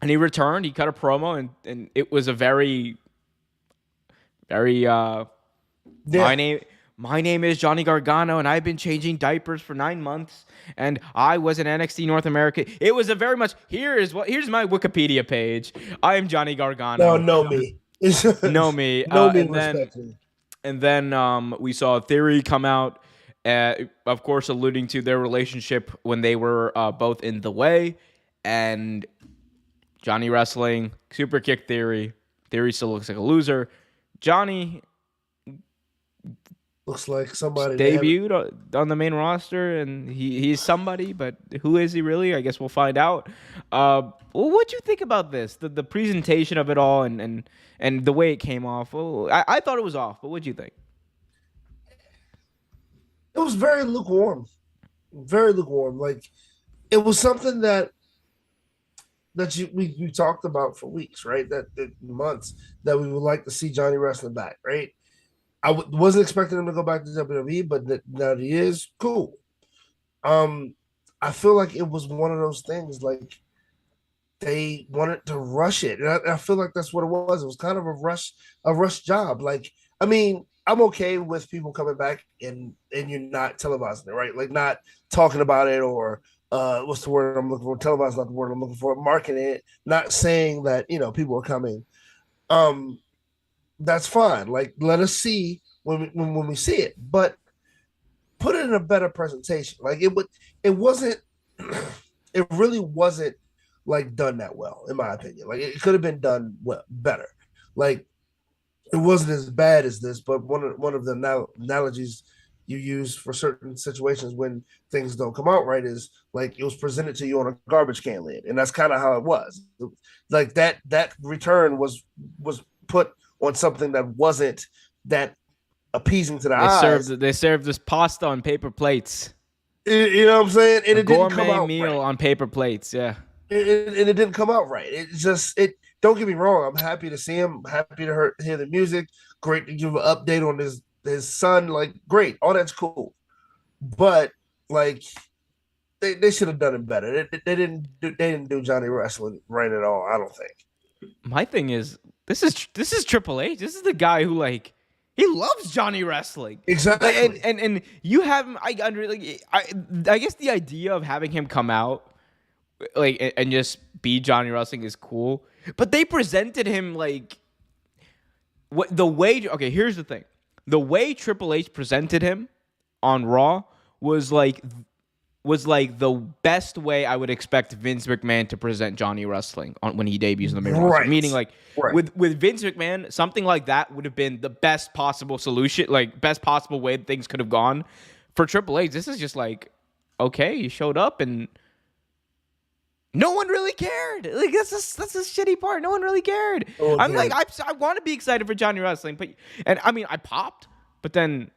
and he returned. He cut a promo, and it was a very My name is Johnny Gargano, and I've been changing diapers for 9 months, and I was in NXT North America. It was a very much, here's my Wikipedia page. I am Johnny Gargano. No, know me. Know me. Know me, respect me. And then we saw Theory come out, of course, alluding to their relationship when they were both in The Way, and Johnny Wrestling, super kick Theory. Theory still looks like a loser. Johnny looks like somebody debuted on the main roster, and he's somebody, but who is he really? I guess we'll find out. What'd you think about this? The presentation of it all and the way it came off. I thought it was off, but what'd you think? It was very lukewarm. Very lukewarm. Like, it was something that we talked about for weeks, right? That months, that we would like to see Johnny Wrestling back, right? I wasn't expecting him to go back to WWE, but now he is cool. I feel like it was one of those things, like they wanted to rush it, and I feel like that's what it was. It was kind of a rush job. Like, I mean, I'm okay with people coming back and you're not televising it, right? Like, not talking about it, or what's the word I'm looking for? Televising, not the word I'm looking for. Marketing it, not saying that people are coming. That's fine. Like, let us see when we see it, but put it in a better presentation. Like, it wasn't. It really wasn't like done that well, in my opinion. Like, it could have been done better. Like, it wasn't as bad as this, but one of the analogies you use for certain situations when things don't come out right is like it was presented to you on a garbage can lid, and that's kind of how it was. Like, that return was put on something that wasn't that appeasing to the eyes. They served this pasta on paper plates. You know what I'm saying? And it didn't come out gourmet meal right. On paper plates, yeah. And it didn't come out right. Don't get me wrong. I'm happy to see him. Happy to hear the music. Great to give an update on his son. Like, great. All that's cool. But, like, they should have done it better. They didn't do Johnny Wrestling right at all. I don't think. My thing is, this is Triple H. This is the guy who like he loves Johnny Wrestling. Exactly. Like, and you have him. I guess the idea of having him come out like and just be Johnny Wrestling is cool. But they presented him like what the way. Okay, here's the thing: the way Triple H presented him on Raw was like the best way I would expect Vince McMahon to present Johnny Wrestling when he debuts in the main roster. Meaning, like with Vince McMahon, something like that would have been the best possible solution, like best possible way things could have gone. For Triple H, this is just like, okay, you showed up and no one really cared. Like that's the shitty part. No one really cared. Oh, I'm like, I want to be excited for Johnny Wrestling, and I mean, I popped, but then,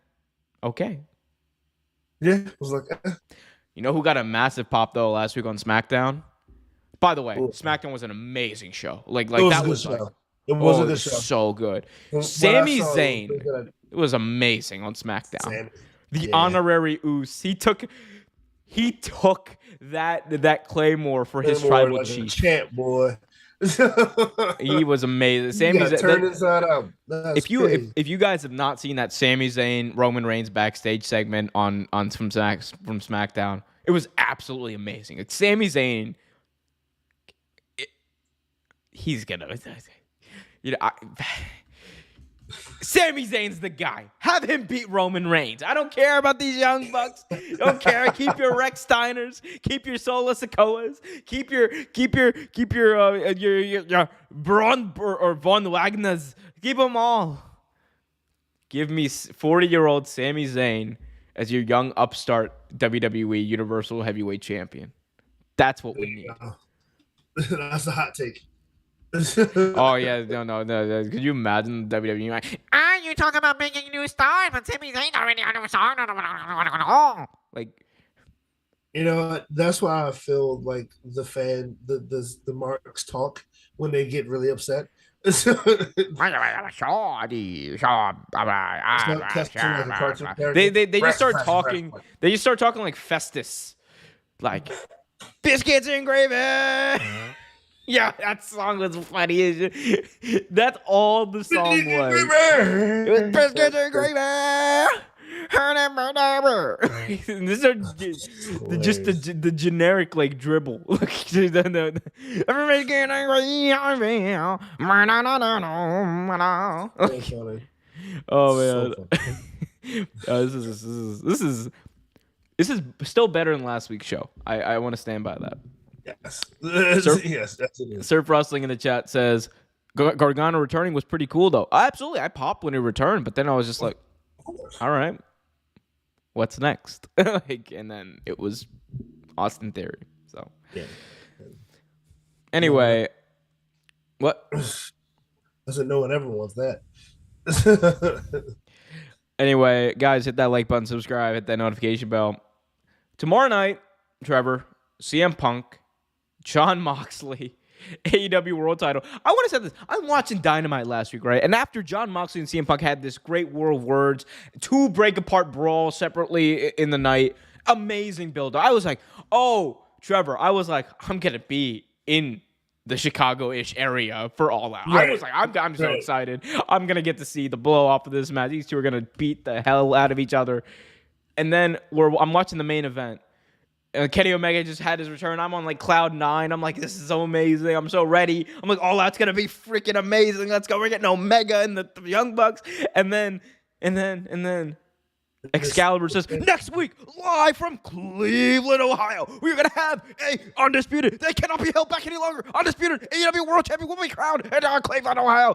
okay. Yeah, it was like. You know who got a massive pop though last week on SmackDown? By the way, SmackDown was an amazing show. Like that was like, it was a good show. So good. Sami Zayn, it was amazing on SmackDown. The honorary Uce, he took that Claymore for his tribal chief. Champ, boy. He was amazing. Sami Zayn turned inside out. If you guys have not seen that Sami Zayn Roman Reigns backstage segment on from SmackDown, it was absolutely amazing. Like Sami Zayn, he's gonna, Sami Zayn's the guy. Have him beat Roman Reigns. I don't care about these young bucks. Don't care. Keep your Rex Steiners. Keep your Solo Sikoas. Keep your Braun or Von Wagners. Keep them all. Give me 40-year-old Sami Zayn as your young upstart WWE Universal Heavyweight Champion. That's what we need. That's a hot take. Oh yeah, no. Could you imagine WWE? Like, you talk about making new stars, but Sami Zayn already on a star. Like, that's why I feel like the marks talk when they get really upset. They just start talking. They just start talking like Festus, like biscuits and gravy. Yeah, that song was funny. That's all the song was. It was biscuits and gravy. These are just the generic like dribble. Everybody's getting angry. Oh man, this is still better than last week's show. I want to stand by that. Yes. Yes, that's it. Surf Wrestling in the chat says Gargano returning was pretty cool though. Absolutely, I popped when he returned, but then I was just like, all right, what's next? And then it was Austin Theory. So anyway, what? I said no one ever wants that. Anyway, guys, hit that like button, subscribe, hit that notification bell. Tomorrow night, Trevor, CM Punk, Jon Moxley, AEW World Title. I want to say this. I'm watching Dynamite last week, right? And after Jon Moxley and CM Punk had this great War of Words, 2 break-apart brawls separately in the night, amazing build. I was like, oh, Trevor, I'm going to be in the Chicago-ish area for All Out. Right. I was like, I'm so excited. I'm going to get to see the blow-off of this match. These two are going to beat the hell out of each other. And then I'm watching the main event. Kenny Omega just had his return. I'm on like cloud 9. I'm like, this is so amazing. I'm so ready. I'm like, All Out's gonna be freaking amazing. Let's go. We're getting Omega and the Young Bucks. And then Excalibur says, next week, live from Cleveland, Ohio, we're gonna have a undisputed. They cannot be held back any longer. Undisputed AEW World Champion will be crowned in Cleveland, Ohio.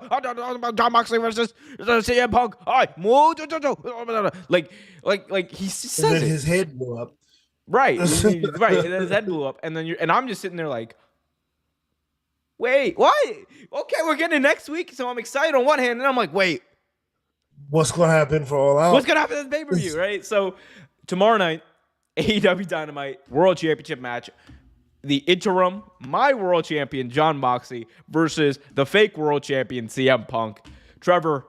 Jon Moxley versus CM Punk. All right, like he says and then his head blew up. Right. And then his head blew up, and I'm just sitting there like, wait, what? Okay, we're getting it next week, so I'm excited on one hand, and I'm like, wait, what's gonna happen for All Out? What's gonna happen in the pay-per-view, right? So tomorrow night, AEW Dynamite World Championship match. The interim, my world champion Jon Moxley versus the fake world champion CM Punk. Trevor,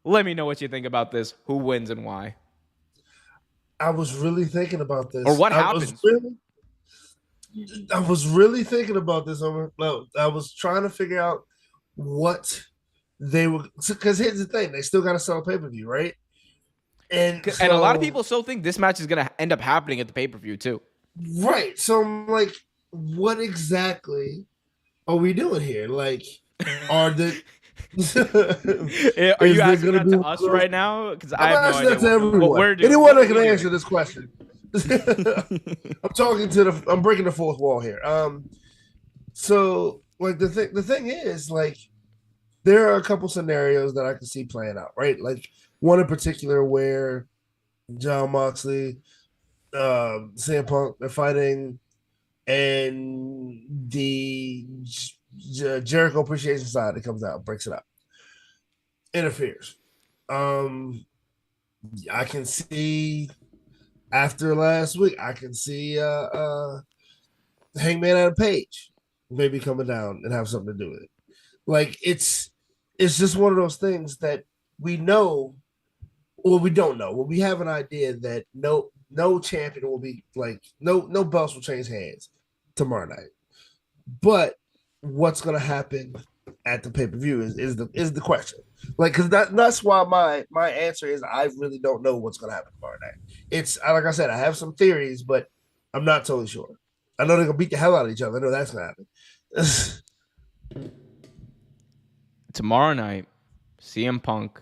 let me know what you think about this. Who wins and why? I was really thinking about this. Or what happens? I was really thinking about this. I was trying to figure out what they were, because here's the thing: they still got to sell a pay-per-view, right? And And a lot of so, people still think this match is going to end up happening at the pay-per-view too. right. So I'm like, what exactly are we doing here? Like, are the Are is you there asking going to that be to one of us those? right now? Because I I'm have no asking idea that to what everyone. we're doing. Anyone What are that we can doing? answer this question. I'm talking to I'm breaking the fourth wall here. So like the thing is, like, there are a couple scenarios that I can see playing out, right? Like one in particular where John Moxley, CM Punk, they're fighting, and the Jericho Appreciation Society comes out, breaks it up, interferes. Um, I can see after last week, I can see Hangman Adam Page maybe coming down and have something to do with it. Like it's just one of those things that we know or we don't know. Well, we have an idea that no champion will be like no belts will change hands tomorrow night. But what's gonna happen at the pay-per-view is the question. Like, because that's why my answer is I really don't know what's gonna happen tomorrow night. It's like I said, I have some theories, but I'm not totally sure. I know they're gonna beat the hell out of each other. I know that's gonna happen. Tomorrow night, CM Punk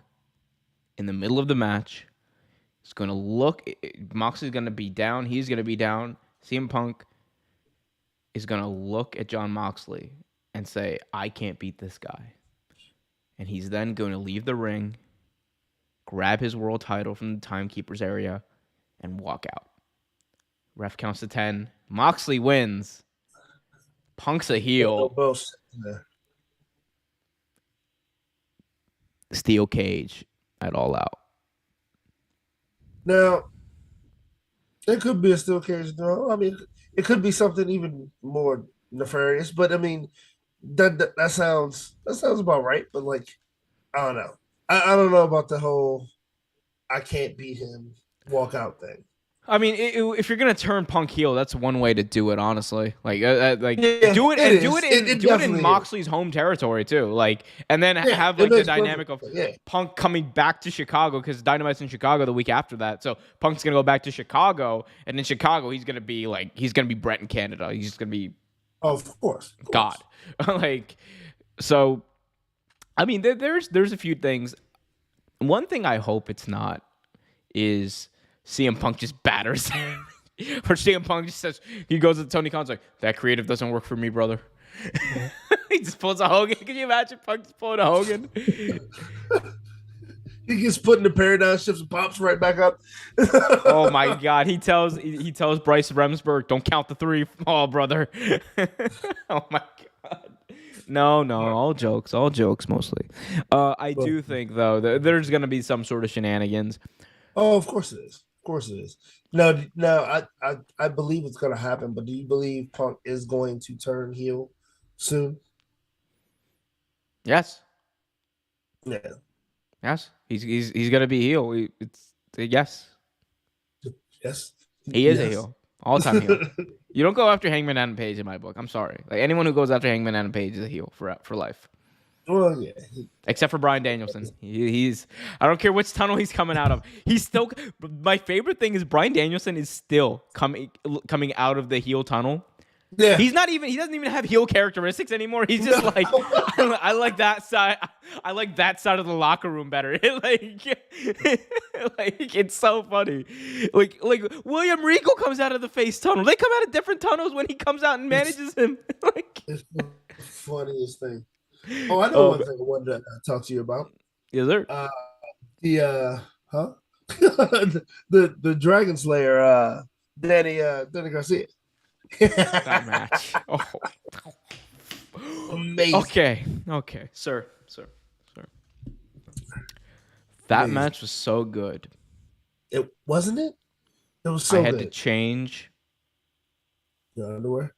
in the middle of the match is going to look. Moxley's going to be down. He's going to be down. CM Punk is going to look at John Moxley and say, I can't beat this guy. And he's then going to leave the ring, grab his world title from the timekeeper's area, and walk out. Ref counts to 10. Moxley wins. Punk's a heel. Steel cage at All Out. Now, it could be a steel cage draw. I mean, it could be something even more nefarious, but I mean, that sounds about right. But like, I don't know. I don't know about the whole I can't beat him walkout thing. I mean, if you're gonna turn Punk heel, that's one way to do it. Honestly, like Yeah, do it it and is. do it It in do it in definitely Moxley's home territory too. Like, and then Yeah, have it like the makes dynamic of perfect sense. Yeah. Punk coming back to Chicago because Dynamite's in Chicago the week after that. So Punk's gonna go back to Chicago, and in Chicago he's gonna be Brett in Canada. He's just gonna be Of course. God. Like, so I mean, there's a few things. One thing I hope it's not is CM Punk just batters him. Or CM Punk just says, he goes to Tony Khan's like, that creative doesn't work for me, brother. He just pulls a Hogan. Can you imagine Punk just pulling a Hogan? He gets put in the paradigm shifts and pops right back up. Oh my God. He tells Bryce Remsburg, don't count the 3. Oh, brother. Oh my God. No, all jokes mostly. I do think though that there's gonna be some sort of shenanigans. Oh, of course it is. Of course it is. No, I believe it's gonna happen, but do you believe Punk is going to turn heel soon? Yes. Yeah. Yes. He's gonna be heel. It's yes. Yes. He is a heel. All-time heel. You don't go after Hangman Adam Page in my book. I'm sorry. Like anyone who goes after Hangman Adam Page is a heel for life. Well, yeah. Except for Bryan Danielson. He's I don't care which tunnel he's coming out of. He's still my favorite thing is Bryan Danielson is still coming out of the heel tunnel. Yeah. He doesn't even have heel characteristics anymore. He's just like I like that side. I like that side of the locker room better. Like it's so funny. Like William Regal comes out of the face tunnel. They come out of different tunnels when he comes out and manages him. Like it's the funniest thing. Oh, I know one thing I wanted to talk to you about. Yes, sir. The Dragon Slayer, Danny Garcia. That match. Oh. Amazing. Okay. Sir. That Amazing. match was so good. It wasn't it? It was so I had good. to change Your underwear?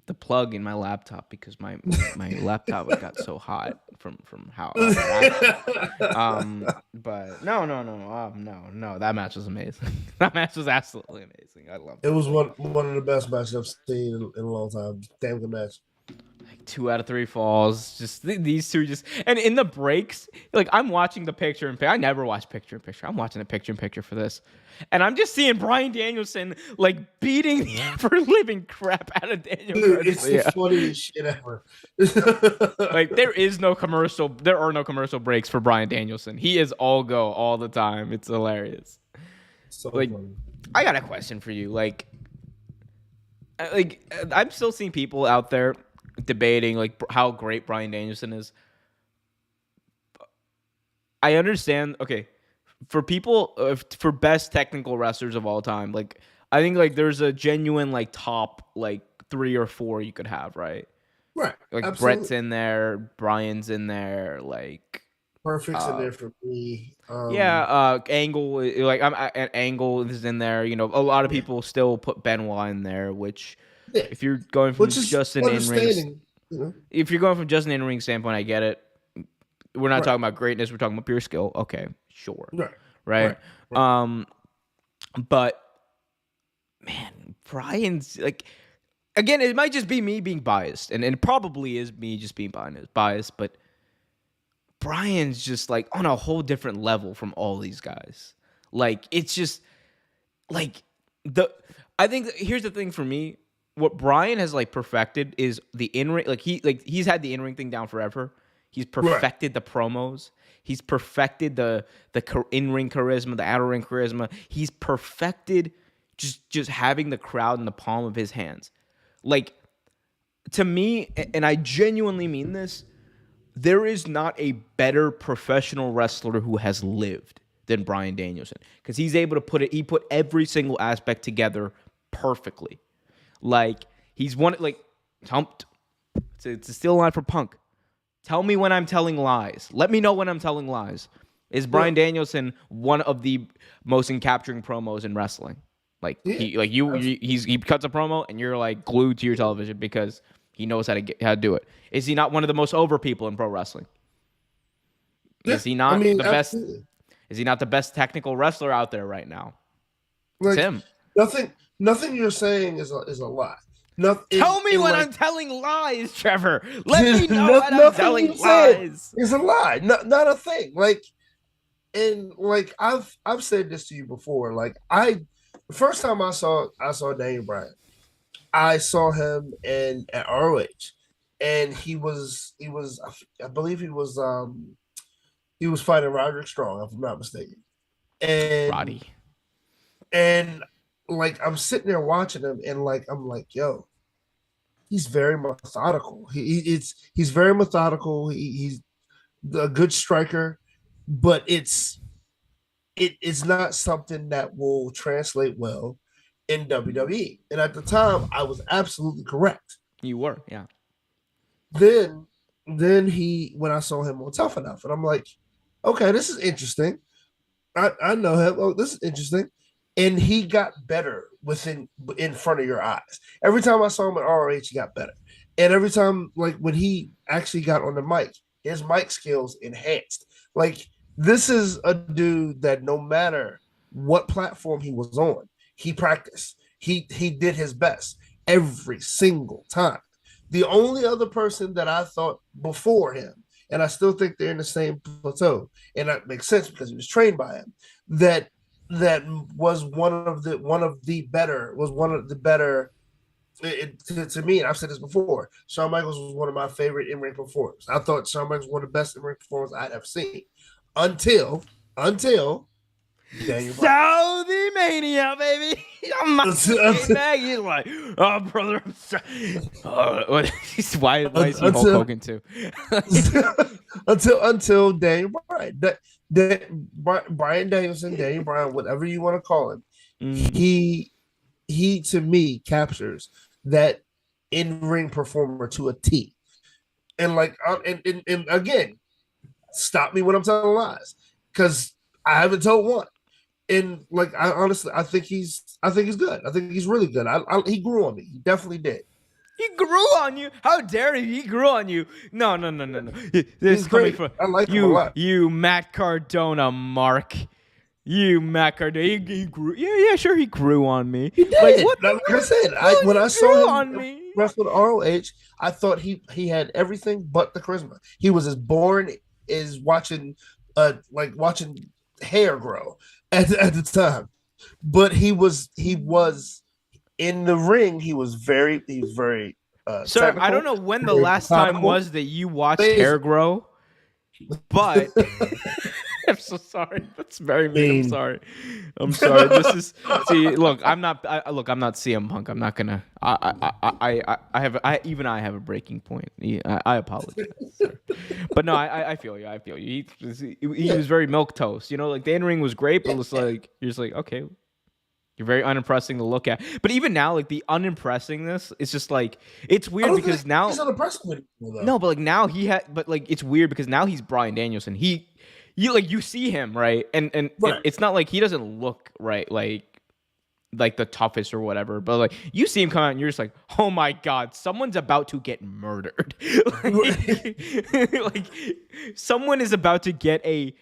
the plug in my laptop because my laptop got so hot from how but no, that match was amazing. That match was absolutely amazing. I loved it. It was one of the best matches I've seen in a long time. Damn good match. Like 2 out of 3 falls. Just these two and in the breaks, like I'm watching the picture in picture. I never watch picture in picture. I'm watching the picture in picture for this. And I'm just seeing Bryan Danielson like beating the ever living crap out of Daniel. Dude, it's the funniest shit ever. Like there are no commercial breaks for Bryan Danielson. He is all go all the time. It's hilarious. So like funny. I got a question for you. Like I'm still seeing people out there debating like how great Bryan Danielson is. I understand. Okay, for people for best technical wrestlers of all time, like I think like there's a genuine like top like 3 or 4 you could have, right? Right. Like Absolutely. Brett's in there, Bryan's in there, like Perfect's in there for me. Angle, like Angle is in there. You know, a lot of people still put Benoit in there, which if you're going from just an in-ring, if you're going from just an in-ring standpoint, I get it. We're not talking about greatness. We're talking about pure skill. Okay, sure. Right. But man, Bryan's like, again, it might just be me being biased, and it probably is me just being biased, but Bryan's just like on a whole different level from all these guys. Like it's just like I think here's the thing for me. What Bryan has like perfected is the in-ring. He's had the in-ring thing down forever. He's perfected the promos. He's perfected the in-ring charisma, the outer-ring charisma. He's perfected just having the crowd in the palm of his hands. Like, to me, and I genuinely mean this, there is not a better professional wrestler who has lived than Bryan Danielson. Because he's able to he put every single aspect together perfectly. Like, he's one, like, humped. It's a still line for Punk. Tell me when I'm telling lies. Let me know when I'm telling lies. Is Bryan Danielson one of the most capturing promos in wrestling? Like he cuts a promo and you're like glued to your television because he knows how to do it. Is he not one of the most over people in pro wrestling? Is he not the best? Is he not the best technical wrestler out there right now? It's him. Nothing you're saying is a lie. Tell me when I'm telling lies, Trevor. Let me know when I'm telling lies. It's a lie. Not a thing. Like, and like I've said this to you before. Like the first time I saw Daniel Bryan, I saw him at ROH, and he was I believe he was fighting Roderick Strong, if I'm not mistaken. And Roddy. And like I'm sitting there watching him, and like I'm like, yo, he's very methodical. He's very methodical. He's a good striker, but it's not something that will translate well in WWE. And at the time, I was absolutely correct. You were, yeah. Then when I saw him on Tough Enough, and I'm like, okay, this is interesting. I know him. Oh, this is interesting. And he got better in front of your eyes. Every time I saw him at ROH, he got better. And every time, like when he actually got on the mic, his mic skills enhanced. Like, this is a dude that no matter what platform he was on, he practiced. He did his best every single time. The only other person that I thought before him, and I still think they're in the same plateau, and that makes sense because he was trained by him, that was one of the better to me, and I've said this before, Shawn Michaels was one of my favorite in-ring performers. I thought Shawn Michaels was one of the best in-ring performers I'd have seen until Daniel Bryan. Saudi Mania, baby. He's like, oh, brother, I'm sorry. Why is he Hulk Hogan too? until Daniel Bryan. Bryan Danielson, Daniel Bryan, whatever you want to call him, he to me captures that in-ring performer to a T. And like, and again, stop me when I'm telling lies, because I haven't told one. And like, I honestly think he's good. I think he's really good. He grew on me. He definitely did. He grew on you. How dare he grew on you? No. This He's is coming great. from I like him a lot. you Matt Cardona, Mark. You Matt Cardona. He grew. Yeah, sure. He grew on me. He did. Like what? Like I said, when He I grew saw on him me. wrestle with ROH, I thought he had everything but the charisma. He was as boring as watching hair grow at the time. But he was in the ring. He was very Sir, technical, I don't know when the very last time methodical. was that you watched Amazing. hair grow, but I'm so sorry. That's very mean. I'm sorry. This is look. I'm not CM Punk. I'm not gonna. I have a breaking point. I apologize, sir. But no, I feel you. He was very milk toast. You know, like the in ring was great, but it's like you're just like, okay, you're very unimpressing to look at. But even now, like the unimpressingness, it's just like it's weird because now he's unimpressive anymore, though. no, but like now it's weird because now he's Bryan Danielson. You see him, right? And Right. It's not like he doesn't look like the toughest or whatever, but like you see him come out and you're just like, oh my god, someone's about to get murdered. like someone is about to get a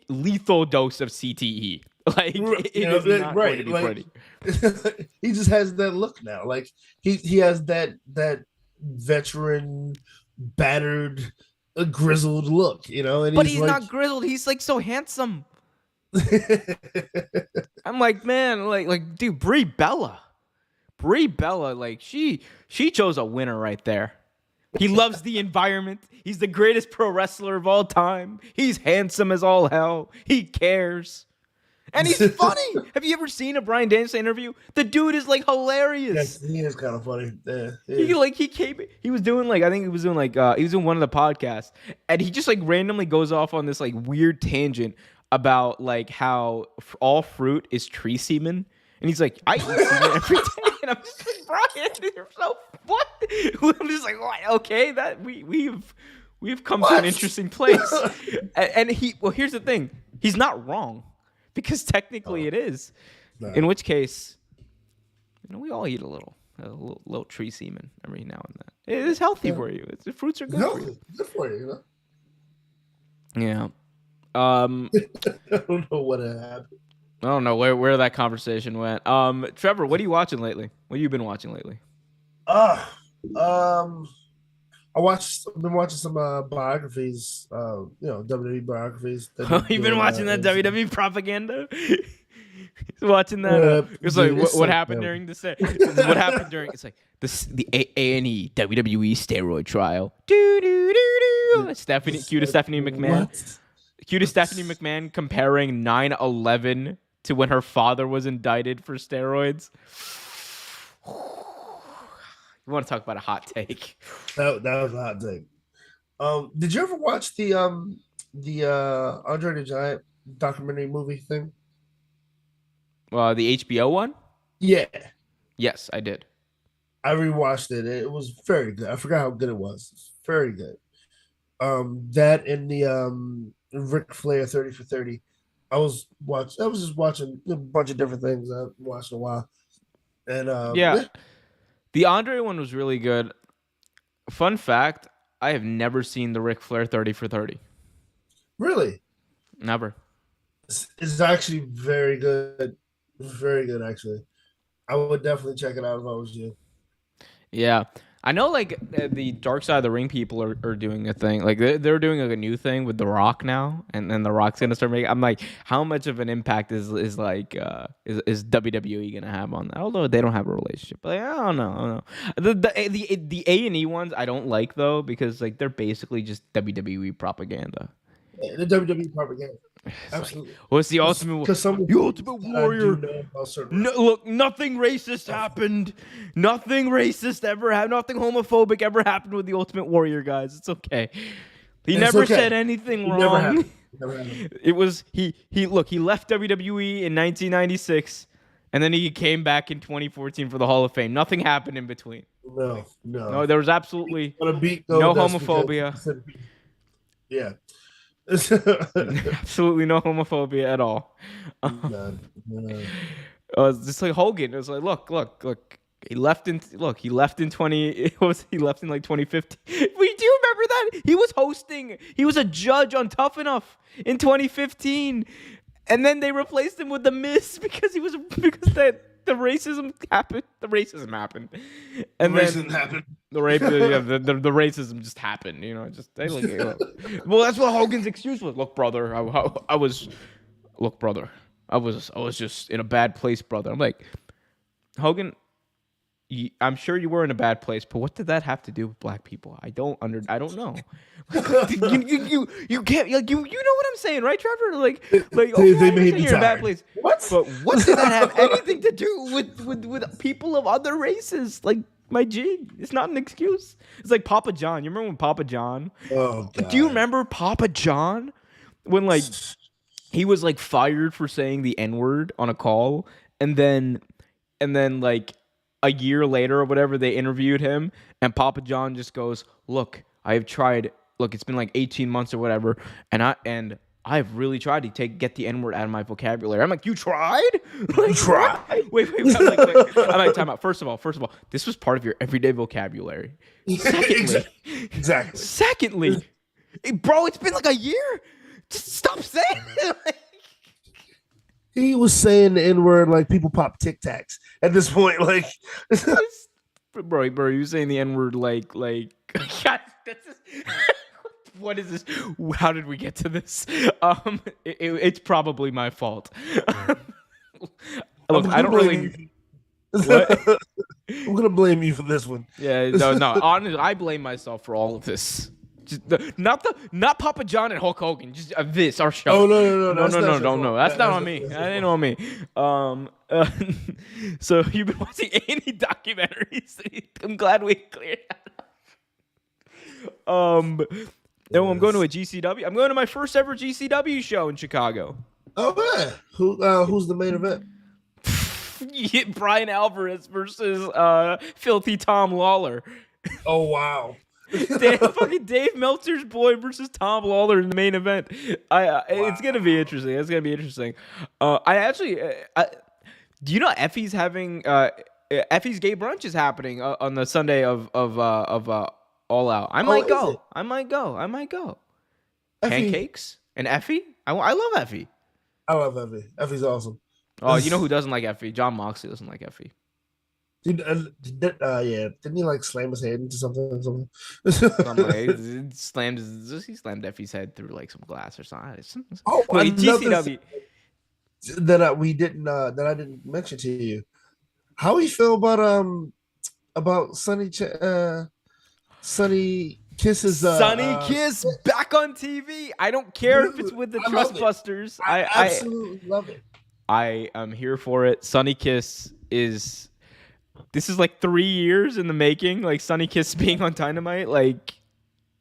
lethal dose of CTE. Like it is not going to be pretty. He just has that look now. Like he has that veteran, battered, grizzled look, you know. And But he's not grizzled. He's like so handsome. I'm like, man, like, dude, Brie Bella, like she chose a winner right there. He loves the environment. He's the greatest pro wrestler of all time. He's handsome as all hell. He cares. And he's funny. Have you ever seen a Bryan Danielson interview? The dude is like hilarious. Yes, he is kind of funny. Yeah, he was doing like he was doing one of the podcasts, and he just like randomly goes off on this like weird tangent about like how all fruit is tree semen, and he's like, I eat semen every day, and I'm just like, Brian, you're so what? I'm just like, what? Okay, that we've come to an interesting place, and here's the thing, he's not wrong. Because technically it is. No. In which case, you know, we all eat a little tree semen every now and then. It is healthy for you. The fruits are good for you. Good for you, you Yeah. know? I don't know what happened. I don't know where that conversation went. Trevor, what are you watching lately? What have you been watching lately? I've been watching some biographies, WWE biographies. You've been watching that WWE propaganda? He's watching that. It's like what happened during the set? What happened during? It's like the A&E WWE steroid trial. Cue to Stephanie McMahon. What? Cue to Stephanie McMahon comparing 9/11 to when her father was indicted for steroids. You want to talk about a hot take? That was a hot take. Did you ever watch the Andre the Giant documentary movie thing? The HBO one? Yeah. Yes, I did. I rewatched it. It was very good. I forgot how good it was. It's very good. That and the Ric Flair 30 for 30. I was just watching a bunch of different things I watched in a while. And yeah. The Andre one was really good. Fun fact, I have never seen the Ric Flair 30 for 30. Really? Never. It's actually very good. Very good, actually. I would definitely check it out if I was you. Yeah. I know, like, the Dark Side of the Ring people are doing a thing. Like, they're doing, like, a new thing with The Rock now, and then The Rock's going to start making... I'm like, how much of an impact is WWE going to have on that? Although they don't have a relationship. But, like, I don't know. The A&E ones I don't like, though, because, like, they're basically just WWE propaganda. Yeah, the WWE propaganda. Absolutely. Like, what's the ultimate? The Ultimate Warrior. No, look, nothing racist happened. Nothing racist ever happened. Nothing homophobic ever happened with the Ultimate Warrior, guys. It's okay. He never said anything wrong. It was he left WWE in 1996, and then he came back in 2014 for the Hall of Fame. Nothing happened in between. No. There was absolutely no homophobia. Yeah. Absolutely no homophobia at all. It was just like Hogan. It was like, look. He left in 20. He left in like 2015. We do remember that he was hosting. He was a judge on Tough Enough in 2015, and then they replaced him with the Miz because the racism happened. The racism happened, and The racism just happened. You know, just well, that's what Hogan's excuse was. Look, brother, I was just in a bad place, brother. I'm like, Hogan, I'm sure you were in a bad place, but what did that have to do with black people? I don't know. you can't, like, you know what I'm saying, right, Trevor? Like okay, they made me you're in a bad tired. place. What? But what did that have anything to do with people of other races? Like, my G, it's not an excuse. It's like Papa John. You remember when Papa John? Oh, God. Do you remember Papa John when like he was like fired for saying the N-word on a call, and then like a year later or whatever, they interviewed him, and Papa John just goes, "Look, I've tried. Look, it's been like 18 months or whatever, and I've really tried to get the N-word out of my vocabulary." I'm like, "You tried? Like, tried? Wait. I'm like, time out. First of all, this was part of your everyday vocabulary. Exactly. Secondly, bro, it's been like a year. Just stop saying it." He was saying the N-word like people pop Tic Tacs at this point. Like, bro, you saying the N-word like God, what is this? How did we get to this? It's probably my fault. Look, I don't really. What? I'm gonna blame you for this one. Yeah, no. Honestly, I blame myself for all of this. Just not Papa John and Hulk Hogan. Just this, our show. Oh no. No. That's not on me. That ain't on me. So you've been watching any documentaries? I'm glad we cleared that up. No, I'm going to a GCW. I'm going to my first ever GCW show in Chicago. Oh man, who's the main event? Brian Alvarez versus Filthy Tom Lawler. Oh wow. Fucking Dave Meltzer's boy versus Tom Lawler in the main event. It's gonna be interesting. It's gonna be interesting. Do you know Effie's having Effie's Gay Brunch is happening on the Sunday of All Out. I might go. Effie. Pancakes and Effie. I love Effie. I love Effie. Effie's awesome. Oh, you know who doesn't like Effie? John Moxley doesn't like Effie. Dude, yeah, didn't he like slam his head into something? He slammed Effie's head through like some glass or something. Oh, wait, GCW. That I didn't mention to you. How you feel about Sonny Kiss's Sonny Kiss back on TV? I don't care if it's with the Trustbusters. I absolutely love it. I am here for it. Sonny Kiss is. This is like 3 years in the making. Like Sonny Kiss being on Dynamite. Like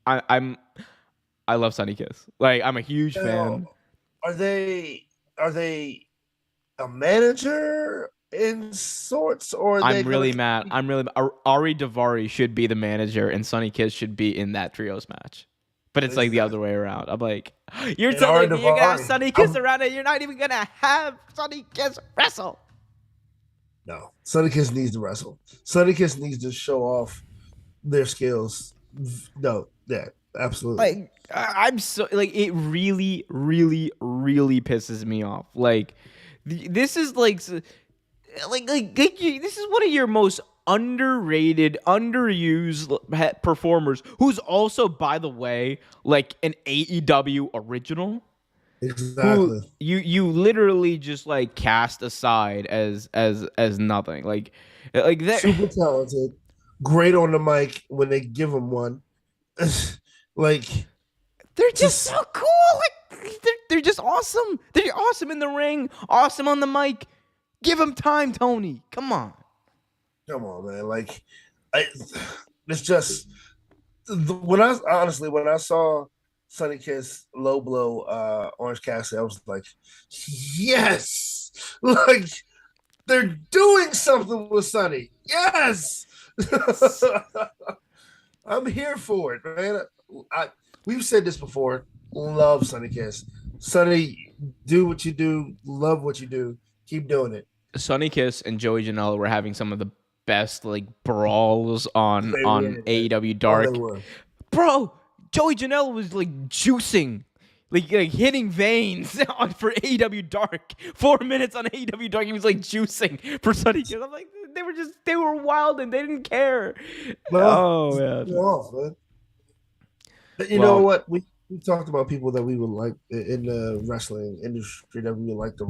I love Sonny Kiss. Like I'm a huge fan. Are they a manager in sorts, or I'm really mad. Ari Daivari should be the manager, and Sonny Kiss should be in that trios match. But it's like the other way around. I'm like, you're telling me you're gonna have Sonny Kiss around and you're not even gonna have Sonny Kiss wrestle. No, Sonny Kiss needs to wrestle. Sonny Kiss needs to show off their skills. No, yeah, absolutely. Like I'm so like it really, really, really pisses me off. Like this is like this is one of your most underrated, underused performers. Who's also, by the way, like an AEW original. Exactly. You literally just like cast aside as nothing. Like that. Super talented, great on the mic when they give him one. Like they're just so cool. Like they're just awesome. They're awesome in the ring. Awesome on the mic. Give him time, Tony. Come on, man. Like it's just when I saw Sonny Kiss low blow Orange Cassidy, I was like, yes, like they're doing something with Sonny. Yes. I'm here for it, man. We've said this before. Love Sonny Kiss. Sonny, do what you do. Love what you do. Keep doing it. Sonny Kiss and Joey Janela were having some of the best like brawls on They were, man. AEW Oh, Dark. they were. Bro, Joey Janela was like juicing, like hitting veins for AEW Dark. 4 minutes on AEW Dark, he was like juicing for Sunny Kiss. I'm like, they were wild and they didn't care. No, Man. off, man. But you know what? We talked about people that we would like in the wrestling industry that we would like to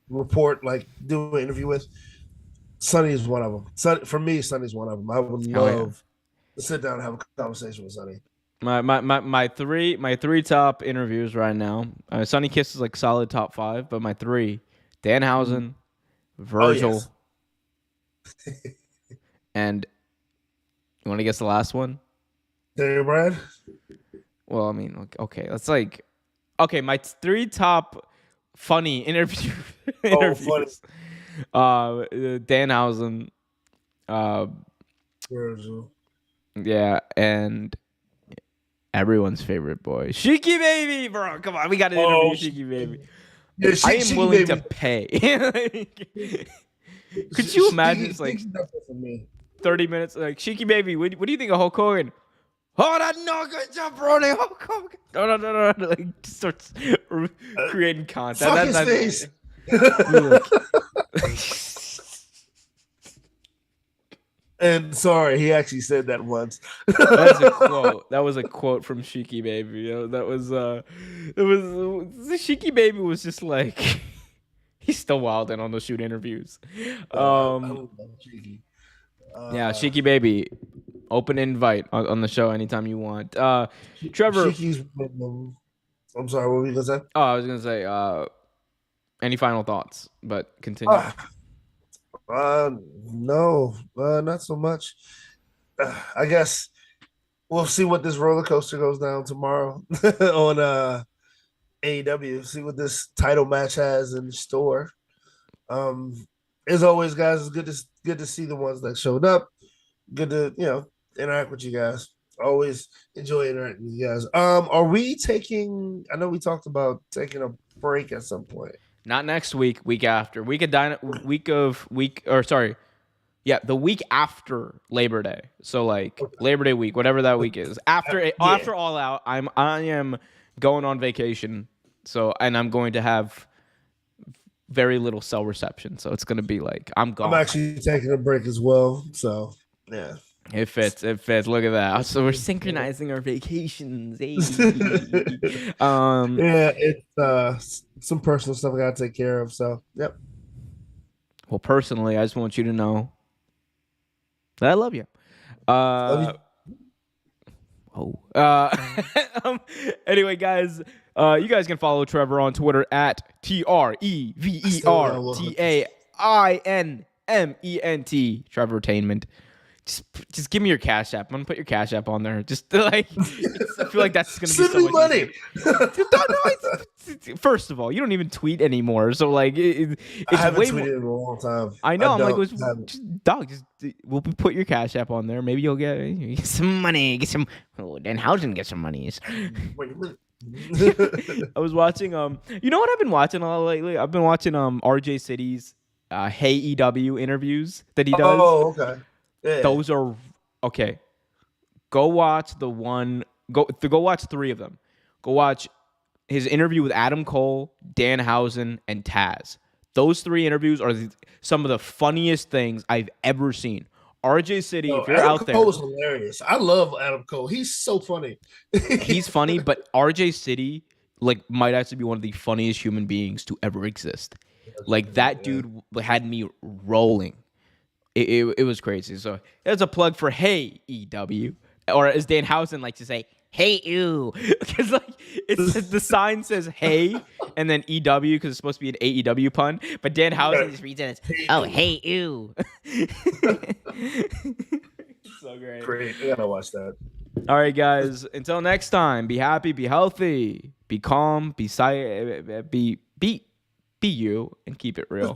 report, like do an interview with. Sonny is one of them. For me, Sonny's one of them. I would love to sit down and have a conversation with Sonny. My three top interviews right now. Sonny Kiss is like solid top 5, but my 3: Danhausen, Virgil, and you want to guess the last one? Daniel Bryan. Well, I mean, okay, that's like, okay, my 3 top funny interviews. Danhausen, Virgil. yeah, and everyone's favorite boy, Shiki Baby, bro. Come on, we got to interview Shiki Baby. Yeah, I am willing to pay. Could you imagine it's like 30 minutes? Like, Shiki Baby, what do you think of Hulk Hogan? Oh, that no good job, bro. Hulk Hogan. No. Like, starts creating content. Fuck his face. And sorry, he actually said that once. That's a quote. That was a quote from Shiki Baby. You know, that was Shiki Baby was just like he's still wilding on those shoot interviews. Yeah, Shiki Baby, open invite on the show anytime you want. Trevor, Shiki's, I'm sorry, what were you gonna say? Oh, I was gonna say, any final thoughts? But continue. No, not so much. I guess we'll see what this roller coaster goes down tomorrow on AEW. See what this title match has in store. As always, guys, it's good to see the ones that showed up. Good to interact with you guys. Always enjoy interacting with you guys. Are we taking? I know we talked about taking a break at some point. Not next week, week after. The week after Labor Day. So like Labor Day week, whatever that week is. After All Out, I am going on vacation. So, and I'm going to have very little cell reception. So it's going to be like I'm gone. I'm actually taking a break as well. So, yeah. It fits. Look at that. So we're synchronizing our vacations. Hey. It's some personal stuff I gotta take care of. So, yep. Well, personally, I just want you to know that I love you. Anyway, guys, you guys can follow Trevor on Twitter at TreverTainment. Trevortainment. Just give me your Cash App. I'm gonna put your Cash App on there. Just like I feel like that's gonna be so much money. First of all, you don't even tweet anymore, so like it's I haven't way tweeted in a long time. I know. We'll put your Cash App on there. Maybe you'll get some money. Danhausen get some monies. I was watching. You know what I've been watching a lot lately? I've been watching RJ City's Hey EW interviews that he does. Oh, okay. Yeah. Those are okay. Go watch the one. Go watch 3 of them. Go watch his interview with Adam Cole, Danhausen, and Taz. Those 3 interviews are some of the funniest things I've ever seen. RJ City, if you're out there, Adam Cole is hilarious. I love Adam Cole. He's so funny. He's funny, but RJ City might actually be one of the funniest human beings to ever exist. Like that dude had me rolling. It was crazy. So there's a plug for Hey EW, or as Danhausen likes to say, Hey Ew, because it's the sign says Hey and then EW because it's supposed to be an AEW pun, but Danhausen just reads it as Hey Ew. So great. I gotta watch that. All right, guys. Until next time, be happy, be healthy, be calm, be you, and keep it real.